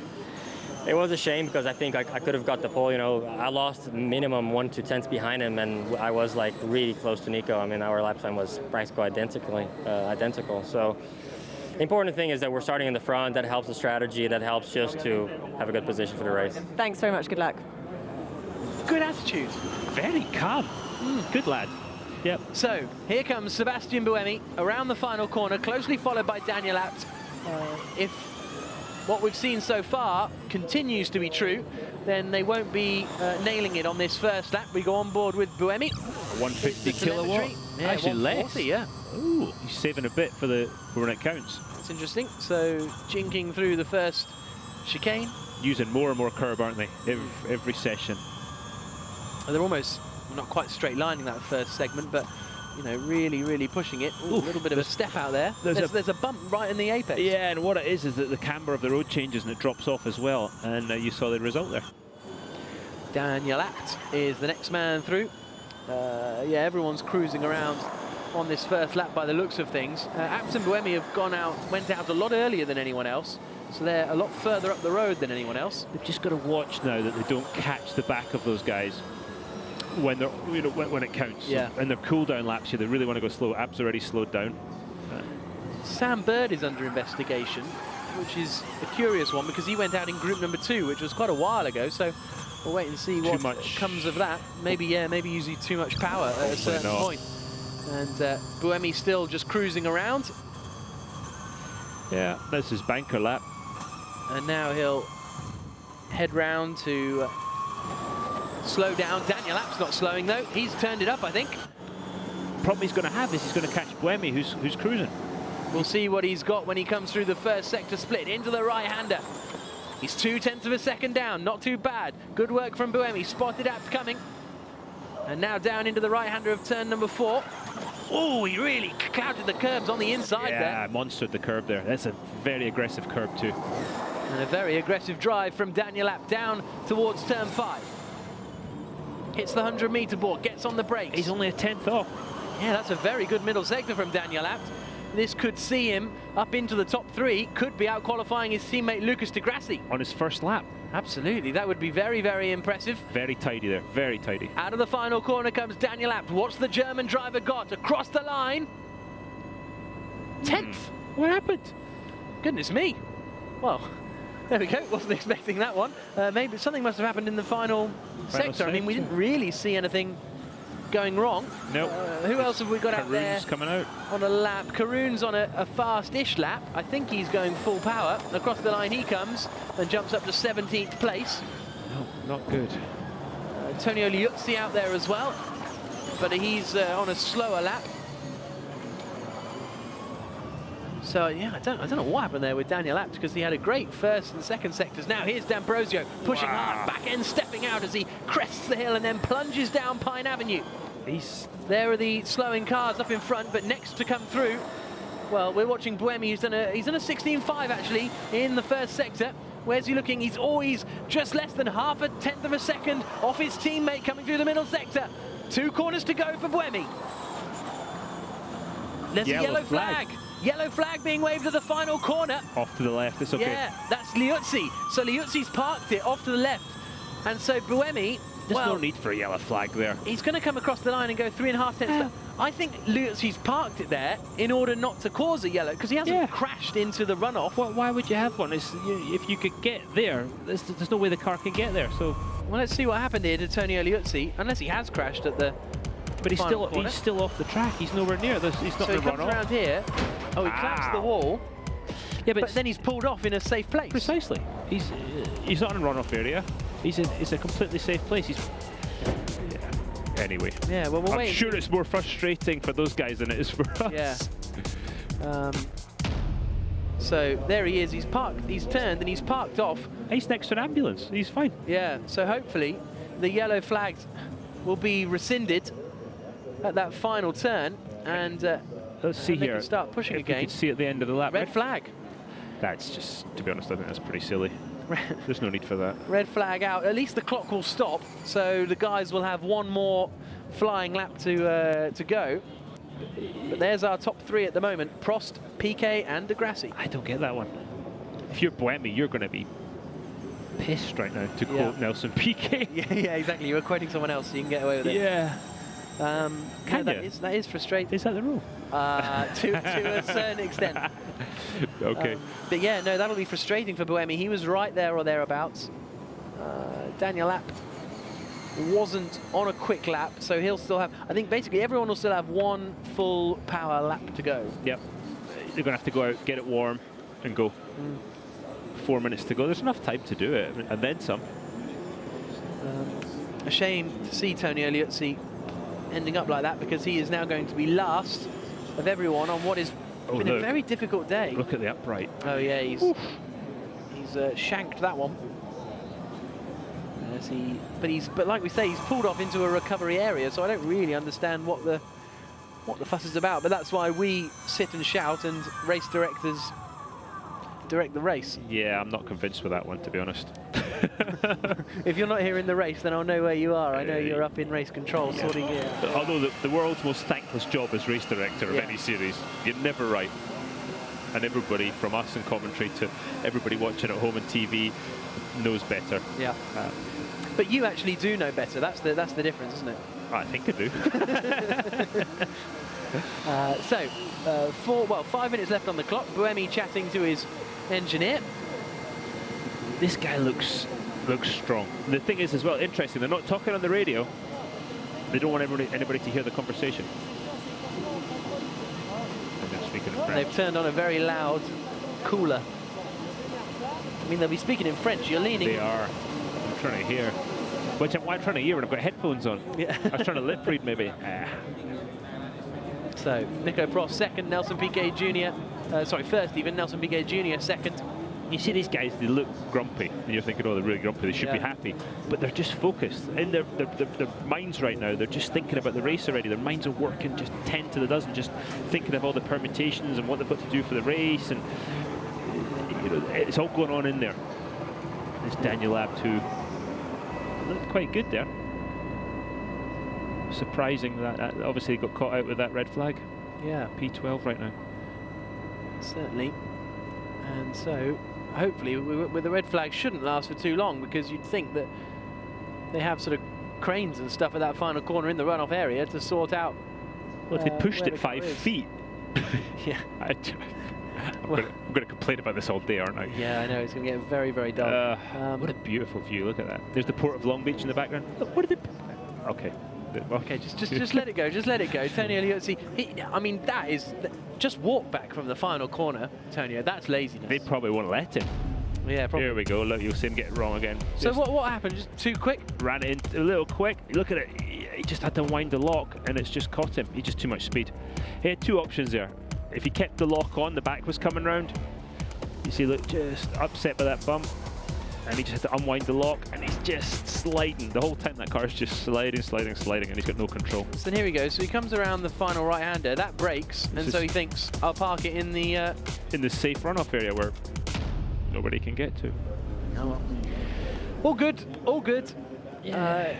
it was a shame because I think I could have got the pole, you know. I lost minimum 1 to 2 tenths behind him, and I was like really close to Nico. I mean, our lap time was practically identical. So the important thing is that we're starting in the front. That helps the strategy, that helps just to have a good position for the race. Thanks very much, good luck. Good attitude. Very calm. Good lad. Yep. So here comes Sebastian Buemi around the final corner, closely followed by Daniel Abt. If what we've seen so far continues to be true, then they won't be nailing it on this first lap. We go on board with Buemi. 150 kilowatt. Yeah, Actually 140, less. yeah. Ooh, he's saving a bit for when it counts. That's interesting. So jinking through the first chicane. Using more and more curb, aren't they? Every session. They're almost not quite straight lining that first segment, but you know, really pushing it. Ooh, a little bit of a step out there. There's a bump right in the apex. Yeah, and what it is that the camber of the road changes and it drops off as well, and you saw the result there. Daniel Abt is the next man through. Yeah, everyone's cruising around on this first lap by the looks of things. Abt and Buemi have went out a lot earlier than anyone else, so they're a lot further up the road than anyone else. They've just got to watch now that they don't catch the back of those guys when they're, you know, when it counts. Yeah. And their cool down laps here, they really want to go slow. Abt's already slowed down. Sam Bird is under investigation, which is a curious one because he went out in group number 2, which was quite a while ago. So we'll wait and see what comes of that. Maybe using too much power at a certain point. And Buemi still just cruising around. Yeah, that's his banker lap. And now he'll head round to slow down. Daniel Abt's not slowing though. He's turned it up, I think. Problem he's going to have is he's going to catch Buemi, who's cruising. We'll see what he's got when he comes through the first sector split into the right-hander. He's 0.2 of a second down, not too bad. Good work from Buemi, spotted Abt coming. And now down into the right-hander of turn number 4. Oh, he really clouted the curbs on the inside there. Yeah, monstered the curb there. That's a very aggressive curb too. And a very aggressive drive from Daniel Abt down towards turn 5. Hits the 100-meter board, gets on the brakes. He's only a 10th off. Yeah, that's a very good middle sector from Daniel Abt. This could see him up into the top 3, could be out qualifying his teammate Lucas de Grassi. On his first lap. Absolutely, that would be very impressive. Very tidy there, very tidy. Out of the final corner comes Daniel Abt. What's the German driver got? Across the line. 10th. What happened? Goodness me. Well, there we go. Wasn't expecting that one. Maybe something must have happened in the final sector. I mean, we didn't really see anything going wrong. Nope. Who else have we got out there? Karoon's coming out. On a lap. Karoon's on a fast-ish lap. I think he's going full power. Across the line he comes and jumps up to 17th place. No, not good. Antonio Liuzzi out there as well, but he's on a slower lap. So yeah, I don't know what happened there with Daniel Abt because he had a great first and second sectors. Now here's D'Ambrosio pushing hard, back end stepping out as he crests the hill and then plunges down Pine Avenue. There are the slowing cars up in front, but next to come through, well, we're watching Buemi. He's done a 16.5 actually in the first sector. Where's he looking? He's always just less than 0.5 of a second off his teammate coming through the middle sector. 2 corners to go for Buemi. There's a yellow flag. Yellow flag being waved at the final corner. Off to the left, it's okay. Yeah, that's Liuzzi. So Liuzzi's parked it off to the left. And so Buemi, there's no need for a yellow flag there. He's going to come across the line and go 3.5 tenths. I think Liuzzi's parked it there in order not to cause a yellow, because he hasn't crashed into the runoff. Well, why would you have one? If you could get there, there's no way the car can get there. So, well, let's see what happened here to Antonio Liuzzi, unless he has crashed at the But he's still off the track. He's nowhere near. He's not so in the runoff. So he comes around here. Oh, he clamps the wall. Yeah, but then he's pulled off in a safe place. Precisely. He's not in a runoff area. It's a completely safe place. anyway. Yeah, well, I'm sure it's more frustrating for those guys than it is for us. Yeah. So there he is. He's parked. He's turned and he's parked off. He's next to an ambulance. He's fine. Yeah. So hopefully the yellow flags will be rescinded at that final turn, and let's see they here. Can start pushing if again. You can see at the end of the lap. Red flag. That's just, to be honest, I think that's pretty silly. There's no need for that. Red flag out. At least the clock will stop, so the guys will have one more flying lap to go. But there's our top three at the moment: Prost, Piquet, and de Grassi. I don't get that one. If you're Buemi, you're going to be pissed right now, to quote Nelson Piquet. Yeah, exactly. You were quoting someone else, so you can get away with it. Yeah. That is frustrating. Is that the rule? To a certain extent. Okay. But yeah, no, that'll be frustrating for Buemi. He was right there or thereabouts. Daniel Abt wasn't on a quick lap, so he'll still have, I think basically everyone will still have one full power lap to go. Yep. They're going to have to go out, get it warm, and go. 4 minutes to go. There's enough time to do it, and then some. A shame to see Tony Eliuzzi ending up like that, because he is now going to be last of everyone on what is been a very difficult day. Look at the upright. Oh yeah, he's shanked that one. But like we say, he's pulled off into a recovery area, so I don't really understand what the fuss is about. But that's why we sit and shout, and race directors direct the race. Yeah, I'm not convinced with that one, to be honest. If you're not here in the race, then I'll know where you are. I know you're up in race control, sorting it out. Although the world's most thankless job as race director of any series, you're never right. And everybody, from us in commentary to everybody watching at home on TV, knows better. Yeah. But you actually do know better. That's the difference, isn't it? I think I do. 5 minutes left on the clock. Buemi chatting to his engineer. This guy looks strong. The thing is, as well, interesting, they're not talking on the radio. They don't want anybody to hear the conversation. And they're speaking in French. They've turned on a very loud cooler. I mean, they'll be speaking in French. You're leaning. They are. I'm trying to hear. Which I'm trying to hear when I've got headphones on. Yeah. I was trying to lip read, maybe. So, Nico Prost second, Nelson Piquet Jr. First even, Nelson Piquet Jr. second. You see these guys, they look grumpy, and you're thinking, oh, they're really grumpy, they should be happy. But they're just focused. In their minds right now, they're just thinking about the race already. Their minds are working just 10 to the dozen, just thinking of all the permutations and what they've got to do for the race. And you know, it's all going on in there. There's Daniel Abt, who looked quite good there. Surprising that obviously got caught out with that red flag. Yeah. P12 right now. Certainly. And so, hopefully, with the red flag shouldn't last for too long, because you'd think that they have sort of cranes and stuff at that final corner in the runoff area to sort out. Well, if they pushed it 5 feet. Yeah. I'm going to complain about this all day, aren't I? Yeah, I know. It's going to get very, very dull. What a beautiful view. Look at that. There's the port of Long-Bich in the background. Look, what did they... Okay. Okay, just let it go. Just let it go. Tony Eliuzzi, I mean, that is... Just walk back from the final corner, Tonio. That's laziness. They probably won't let him. Yeah, probably. Here we go. Look, you'll see him get it wrong again. So what happened? Just too quick? Ran in a little quick. Look at it. He just had to wind the lock, and it's just caught him. He just too much speed. He had two options there. If he kept the lock on, the back was coming round. You see, look, just upset by that bump. And he just had to unwind the lock, and he's just sliding. The whole time that car is just sliding, and he's got no control. So here he goes. So he comes around the final right-hander. That breaks, and so he thinks, I'll park it in the safe runoff area where nobody can get to. Oh well. All good, all good. Yeah.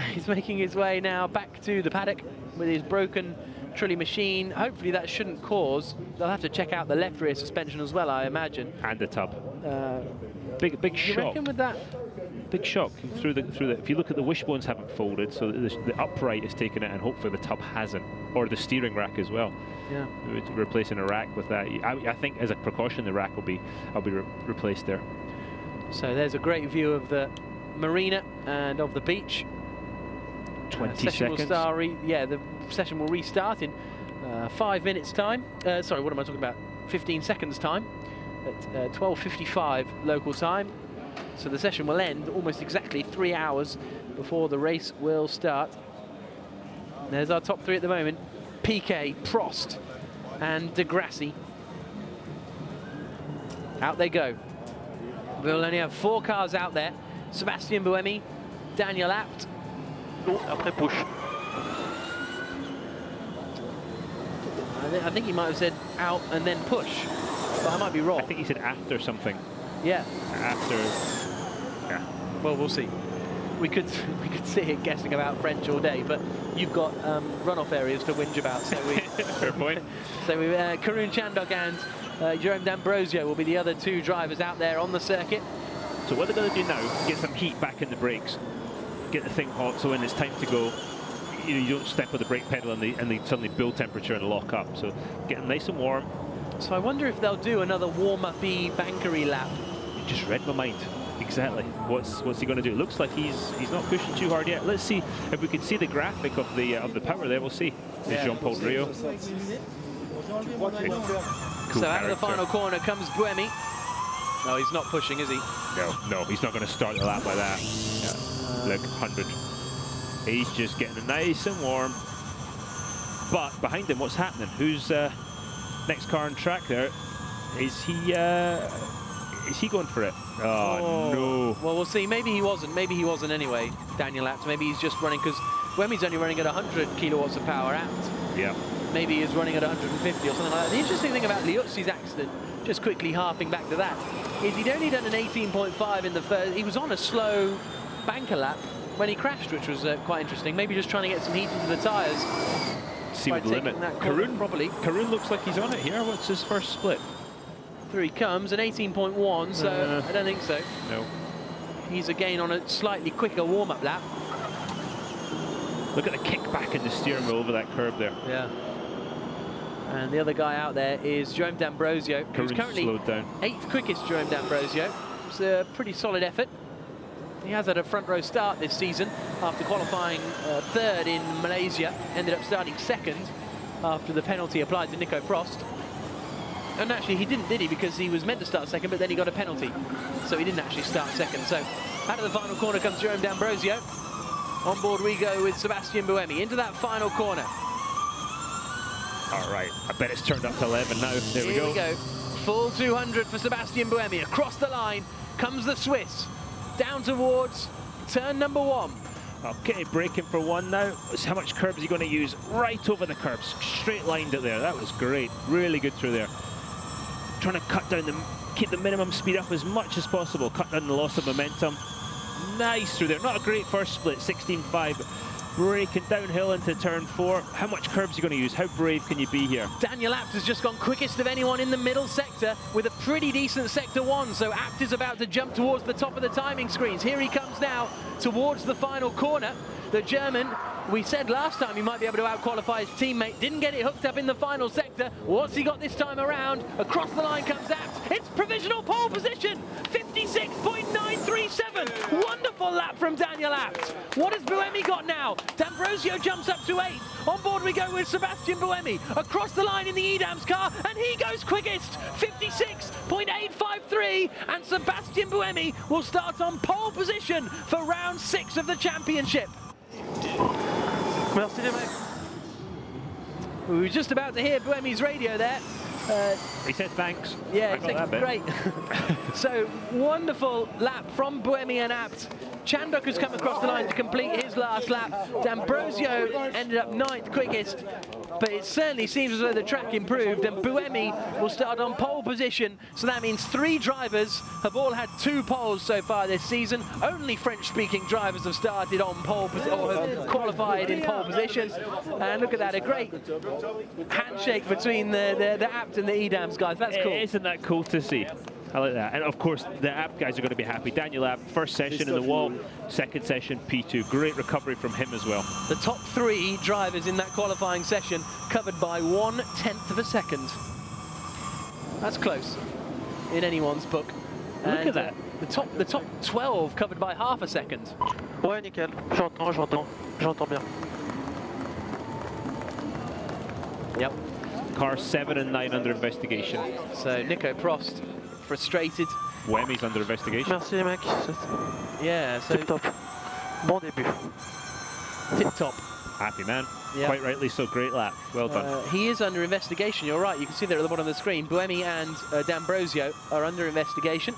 He's making his way now back to the paddock with his broken Trulli machine. Hopefully that shouldn't cause. They'll have to check out the left rear suspension as well, I imagine. And the tub. Big shock. You reckon with that? Big shock through the. If you look at the wishbones haven't folded, so the upright is taking it, and hopefully the tub hasn't, or the steering rack as well. Yeah. Replacing a rack with that. I think as a precaution, the rack will be replaced there. So there's a great view of the marina and of the beach. 20 seconds. The session will restart in 5 minutes time. Sorry, what am I talking about? 15 seconds time at 12:55 local time. So the session will end almost exactly 3 hours before the race will start. There's our top three at the moment. Piquet, Prost, and De Grassi. Out they go. We'll only have 4 cars out there. Sebastian Buemi, Daniel Abt. Après push. I think he might have said out and then push, but I might be wrong. I think he said after something. Yeah. After. Yeah. Well, we'll see. We could sit here guessing about French all day, but you've got runoff areas to whinge about. So we. Fair point. So we, Karun Chandok and Jerome D'Ambrosio will be the other 2 drivers out there on the circuit. So what they're going to do now, get some heat back in the brakes, get the thing hot, so when it's time to go, you don't step on the brake pedal and they suddenly build temperature and lock up. So get them nice and warm. So I wonder if they'll do another warm-up-y, bankery lap. You just read my mind. Exactly. What's he going to do? It looks like he's not pushing too hard yet. Let's see if we can see the graphic of the power there. We'll see. There's Jean-Paul Rio. Cool so out of the character. final corner comes Buemi. No, he's not pushing, is he? No, he's not going to start the lap like that. Yeah. Look, 100. He's just getting nice and warm. But behind him, what's happening? Who's next car on track there? Is he going for it? Oh, no. Well, we'll see. Maybe he wasn't. Maybe he wasn't anyway, Daniel Abt. Maybe he's just running because Buemi's only running at 100 kilowatts of power Abt. Yeah. Maybe he's running at 150 or something like that. The interesting thing about Liuzzi's accident, just quickly harping back to that, is he'd only done an 18.5 in the first. He was on a slow banker lap when he crashed, which was quite interesting. Maybe just trying to get some heat into the tyres. See what the limit. Karun properly. Karun looks like he's on it here. What's his first split? Through he comes, an 18.1, so I don't think so. No. He's again on a slightly quicker warm-up lap. Look at the kick back in the steering wheel over that curve there. Yeah. And the other guy out there is Jerome D'Ambrosio, who's currently slowed down. 8th quickest Jerome D'Ambrosio. It's a pretty solid effort. He has had a front row start this season after qualifying 3rd in Malaysia. Ended up starting 2nd after the penalty applied to Nico Prost. And actually he didn't, did he? Because he was meant to start 2nd, but then he got a penalty. So he didn't actually start 2nd. So out of the final corner comes Jerome D'Ambrosio. On board we go with Sebastian Buemi into that final corner. All right, I bet it's turned up to 11 now. There we go. Here we go. Full 200 for Sebastian Buemi. Across the line comes the Swiss. Down towards turn number 1. Okay, braking for 1 now. How much curb is he going to use? Right over the curbs. Straight lined it there. That was great. Really good through there. Trying to cut down keep the minimum speed up as much as possible. Cut down the loss of momentum. Nice through there. Not a great first split, 16.5. Braking downhill into turn 4. How much curb is he going to use? How brave can you be here? Daniel Abt has just gone quickest of anyone in the middle sector with a pretty decent sector 1. So Abt is about to jump towards the top of the timing screens. Here he comes now towards the final corner. The German, we said last time he might be able to out-qualify his teammate. Didn't get it hooked up in the final sector. What's he got this time around? Across the line comes Abt. It's provisional pole position. 56.937. Wonderful lap from Daniel Abt. What has Buemi got now? D'Ambrosio jumps up to 8th. On board we go with Sebastian Buemi. Across the line in the Edam's car, and he goes quickest. 56.853. And Sebastian Buemi will start on pole position for round 6 of the championship. Merci les mecs. We were just about to hear Buemi's radio there. He said thanks. Yeah, I got that bit. great. So wonderful lap from Buemi and Abt. Chandok has come across the line to complete his last lap. D'Ambrosio ended up 9th quickest, but it certainly seems as though the track improved, and Buemi will start on pole position. So that means 3 drivers have all had 2 poles so far this season. Only French-speaking drivers have started on pole position or have qualified in pole position. And look at that, a great handshake between the Abt and the Edams guys. That's cool. Isn't that cool to see? I like that. And of course, the Abt guys are going to be happy. Daniel Abt, first session in the wall, second session P2. Great recovery from him as well. The top 3 drivers in that qualifying session covered by 1/10 of a second. That's close in anyone's book. Look at that. The top 12 covered by half a second. Ouais, nickel. J'entends bien. Yep. Car 7 and 9 under investigation. So Nico Prost frustrated. Buemi's under investigation. Merci les mecs. Yeah, so Tip top. Bon début. Tip top. Happy man. Quite rightly so, great lap. Well done. He is under investigation, you're right. You can see there at the bottom of the screen. Buemi and D'Ambrosio are under investigation.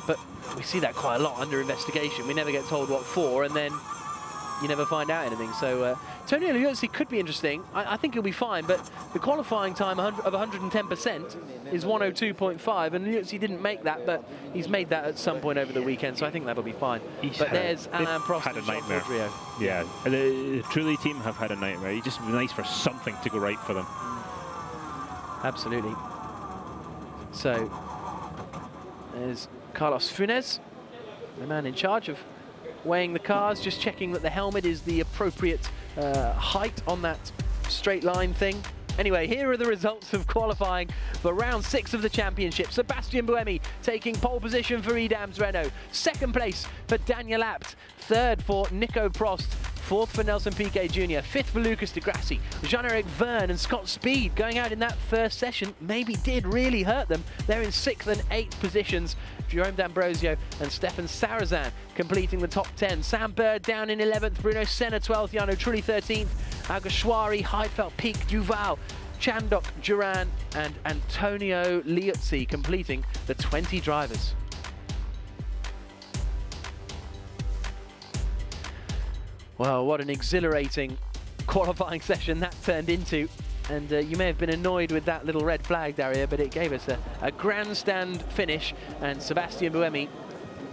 But we see that quite a lot, under investigation. We never get told what for, and then you never find out anything. So Tony Liuzzi could be interesting. I think he'll be fine, but the qualifying time of 110% is 102.5, and Liuzzi didn't make that, but he's made that at some point over the weekend, so I think that'll be fine. But there's Alain Prost had a and nightmare. Jean-Claude Riou. Yeah, the Trulli team have had a nightmare. It's just nice for something to go right for them. Absolutely. So there's Carlos Funes, the man in charge of weighing the cars, just checking that the helmet is the appropriate height on that straight line thing. Anyway, here are the results of qualifying for round 6 of the championship. Sebastian Buemi taking pole position for Edam's Renault. Second place for Daniel Abt. Third for Nico Prost. Fourth for Nelson Piquet Jr. Fifth for Lucas de Grassi. Jean-Eric Verne and Scott Speed going out in that first session maybe did really hurt them. They're in 6th and 8th positions. Jerome D'Ambrosio and Stefan Sarazan completing the top 10. Sam Bird down in 11th. Bruno Senna 12th. Jarno Trulli 13th. Alguersuari, Heidfeld, Peak, Duval, Chandok, Duran and Antonio Liuzzi completing the 20 drivers. Well, what an exhilarating qualifying session that turned into. And you may have been annoyed with that little red flag, Daria, but it gave us a grandstand finish. And Sebastian Buemi,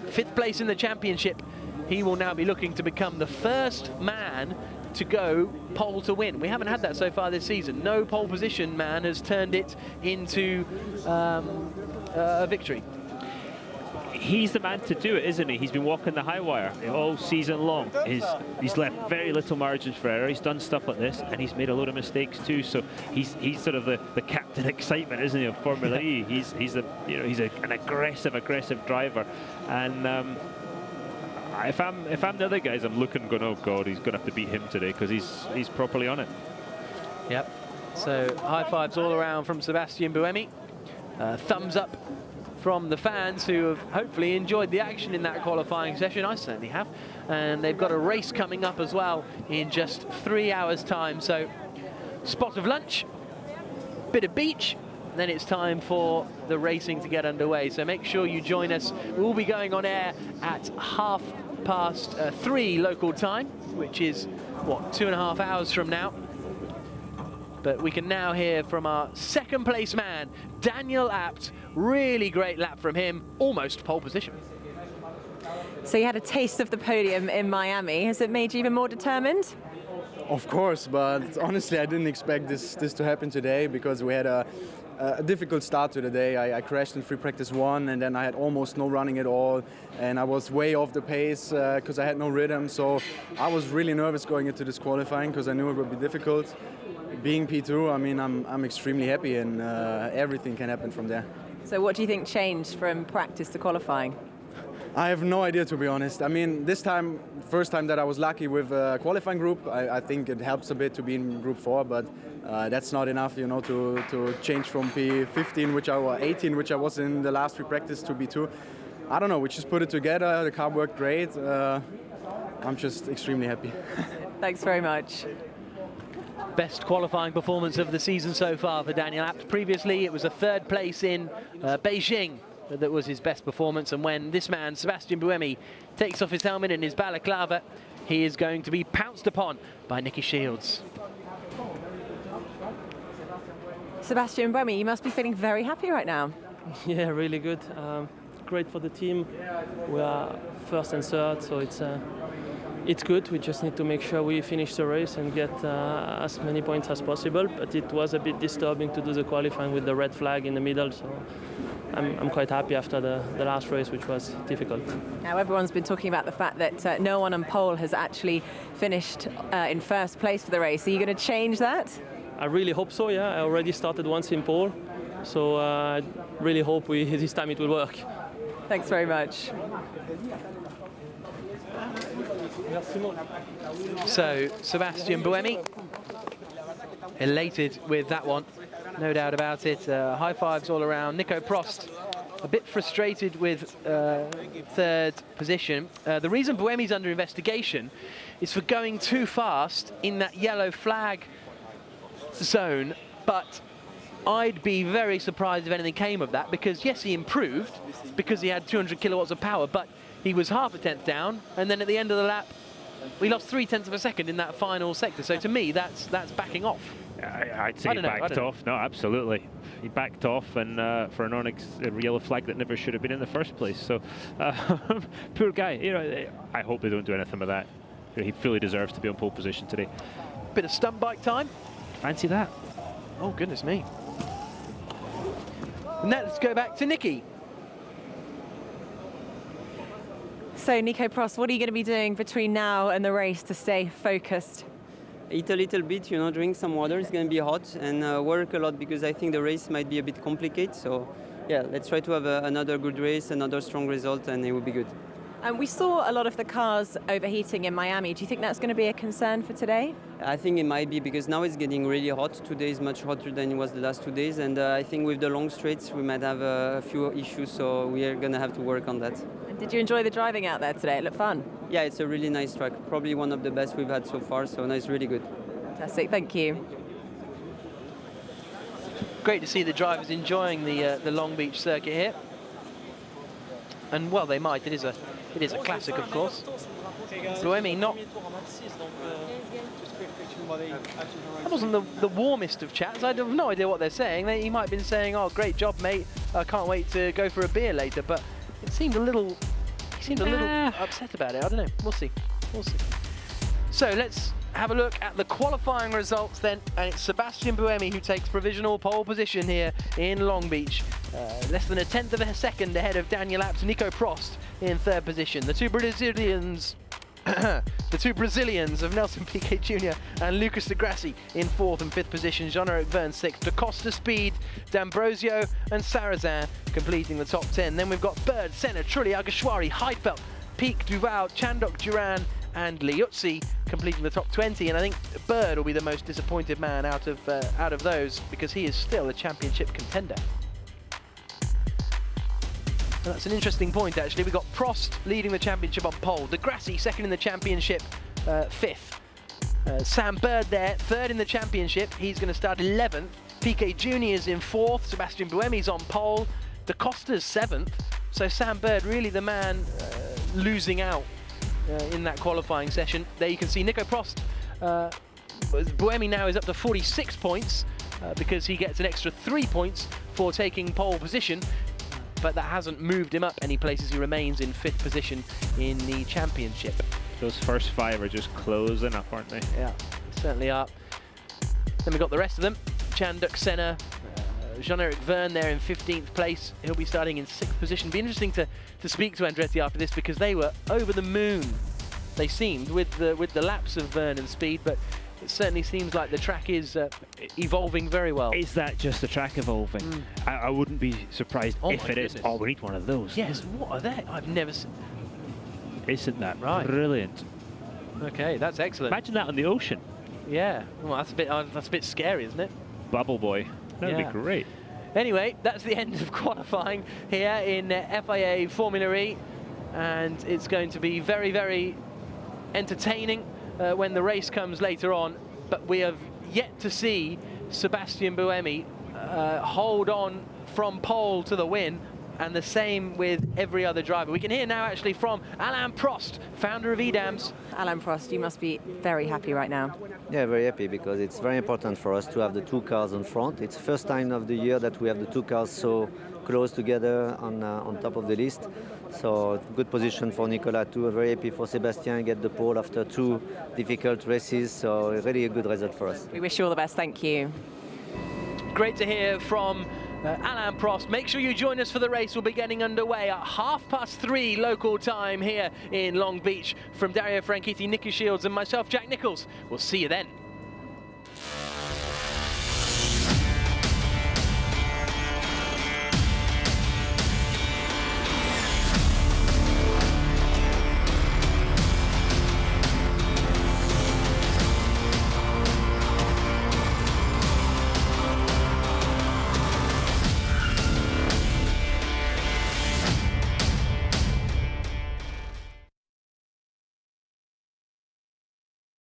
5th place in the championship. He will now be looking to become the first man to go pole to win. We haven't had that so far this season. No pole position man has turned it into a victory. He's the man to do it, isn't he? He's been walking the high wire all season long. He's left very little margins for error. He's done stuff like this, and he's made a load of mistakes too. So he's sort of the captain excitement, isn't he, of Formula E? He's an aggressive driver, and if I'm the other guys, I'm looking, going, oh God, he's going to have to beat him today because he's properly on it. Yep. So high fives all around from Sebastian Buemi. Thumbs up from the fans who have hopefully enjoyed the action in that qualifying session. I certainly have. And they've got a race coming up as well in just 3 hours' time. So spot of lunch, bit of beach, then it's time for the racing to get underway. So make sure you join us. We'll be going on air at 3:30 local time, which is, what, 2.5 hours from now. But we can now hear from our second place man, Daniel Abt. Really great lap from him, almost pole position. So you had a taste of the podium in Miami. Has it made you even more determined? Of course, but honestly, I didn't expect this to happen today because we had a difficult start to the day. I crashed in free practice 1, and then I had almost no running at all, and I was way off the pace because I had no rhythm. So I was really nervous going into this qualifying because I knew it would be difficult. Being P2, I mean, I'm extremely happy, and everything can happen from there. So what do you think changed from practice to qualifying? I have no idea, to be honest. I mean, this time, first time that I was lucky with a qualifying group, I think it helps a bit to be in group 4, but that's not enough, you know, to change from P15, or 18, which I was in the last free practice, to B2. I don't know, we just put it together, the car worked great. I'm just extremely happy. Thanks very much. Best qualifying performance of the season so far for Daniel Abt. Previously, it was a 3rd place in Beijing that was his best performance. And when this man, Sebastian Buemi, takes off his helmet and his balaclava, he is going to be pounced upon by Nicky Shields. Sebastian Buemi, you must be feeling very happy right now. Yeah, really good. Great for the team. We are 1st and 3rd, so it's good. We just need to make sure we finish the race and get as many points as possible. But it was a bit disturbing to do the qualifying with the red flag in the middle. So I'm quite happy after the last race, which was difficult. Now everyone's been talking about the fact that no one on pole has actually finished in 1st place for the race. Are you going to change that? I really hope so. Yeah, I already started once in pole, so I really hope this time it will work. Thanks very much. So Sebastian Buemi, elated with that one, no doubt about it. High fives all around. Nico Prost, a bit frustrated with 3rd position. The reason Buemi's under investigation is for going too fast in that yellow flag zone, but I'd be very surprised if anything came of that, because yes, he improved because he had 200 kilowatts of power, but he was half a tenth down, and then at the end of the lap, we lost 0.3 of a second in that final sector. So to me, that's backing off. I'd say he backed off. No, absolutely. He backed off, and for a yellow flag that never should have been in the first place. So, poor guy. You know, I hope they don't do anything with that. He fully deserves to be on pole position today. Bit of stunt bike time. Fancy that. Oh, goodness me. And let's go back to Nicky. So, Nico Prost, what are you going to be doing between now and the race to stay focused? Eat a little bit, you know, drink some water. It's going to be hot, and work a lot, because I think the race might be a bit complicated. So, yeah, let's try to have another good race, another strong result, and it will be good. And we saw a lot of the cars overheating in Miami. Do you think that's going to be a concern for today? I think it might be, because now it's getting really hot. Today is much hotter than it was the last 2 days, and I think with the long straights we might have a few issues, so we are going to have to work on that. And did you enjoy the driving out there today? It looked fun. Yeah, it's a really nice track. Probably one of the best we've had so far, so no, it's really good. Fantastic, thank you. Great to see the drivers enjoying the Lonг-Бич circuit here. And well, they might. It is a classic, of course. Buemi not. That wasn't the warmest of chats. I have no idea what they're saying. He might have been saying, "Oh, great job, mate. I can't wait to go for a beer later." But it seemed a little. He seemed a little upset about it. I don't know. We'll see. We'll see. So let's have a look at the qualifying results then, and it's Sebastian Buemi who takes provisional pole position here in Lonг-Bич. Less than 1/10 of a second ahead of Daniel Apps, Nico Prost in third position. The two Brazilians of Nelson Piquet Jr. and Lucas de Grassi in fourth and fifth position. Jean-Eric Verne sixth. Da Costa, Speed, D'Ambrosio and Sarrazin completing the top 10. Then we've got Bird, Senna, Trulli, Alguersuari, Heidfeld, Peak, Duval, Chandok, Duran and Liuzzi completing the top 20, and I think Bird will be the most disappointed man out of those, because he is still a championship contender. And that's an interesting point, actually. We've got Prost leading the championship on pole, De Grassi second in the championship, fifth. Sam Bird there, third in the championship. He's going to start 11th. Piquet Jr. is in fourth. Sebastian Buemi's on pole. Da Costa's 7th. So Sam Bird really the man losing out in that qualifying session. There you can see Nico Prost. Buemi now is up to 46 points because he gets an extra 3 points for taking pole position, but that hasn't moved him up any places. He remains in 5th position in the championship. Those first 5 are just closing up, aren't they? Yeah, certainly are. Then we've got the rest of them. Chandok, Senna, Jean-Eric Verne there in 15th place. He'll be starting in 6th position. Be interesting to speak to Andretti after this, because they were over the moon, they seemed, with the laps of Verne and Speed, but it certainly seems like the track is evolving very well. Is that just the track evolving? I wouldn't be surprised if it is. Oh, we need one of those. Yes, what are they? I've never seen. Isn't that right? Brilliant. Okay, that's excellent. Imagine that on the ocean. Yeah, well, that's a bit scary, isn't it? Bubble boy. That would be great. Anyway, that's the end of qualifying here in FIA Formula E, and it's going to be very, very entertaining when the race comes later on, but we have yet to see Sebastian Buemi hold on from pole to the win, and the same with every other driver. We can hear now actually from Alain Prost, founder of EDAMS. Alain Prost, you must be very happy right now. Yeah, very happy, because it's very important for us to have the 2 cars on front. It's the first time of the year that we have the 2 cars so close together on top of the list. So good position for Nicolas too. Very happy for Sebastian, get the pole after 2 difficult races. So really a good result for us. We wish you all the best. Thank you. Great to hear from Alain Prost. Make sure you join us for the race. We'll be getting underway at 3:30 local time here in Lonг-Бич. From Dario Franchitti, Nicky Shields and myself, Jack Nicholls. We'll see you then.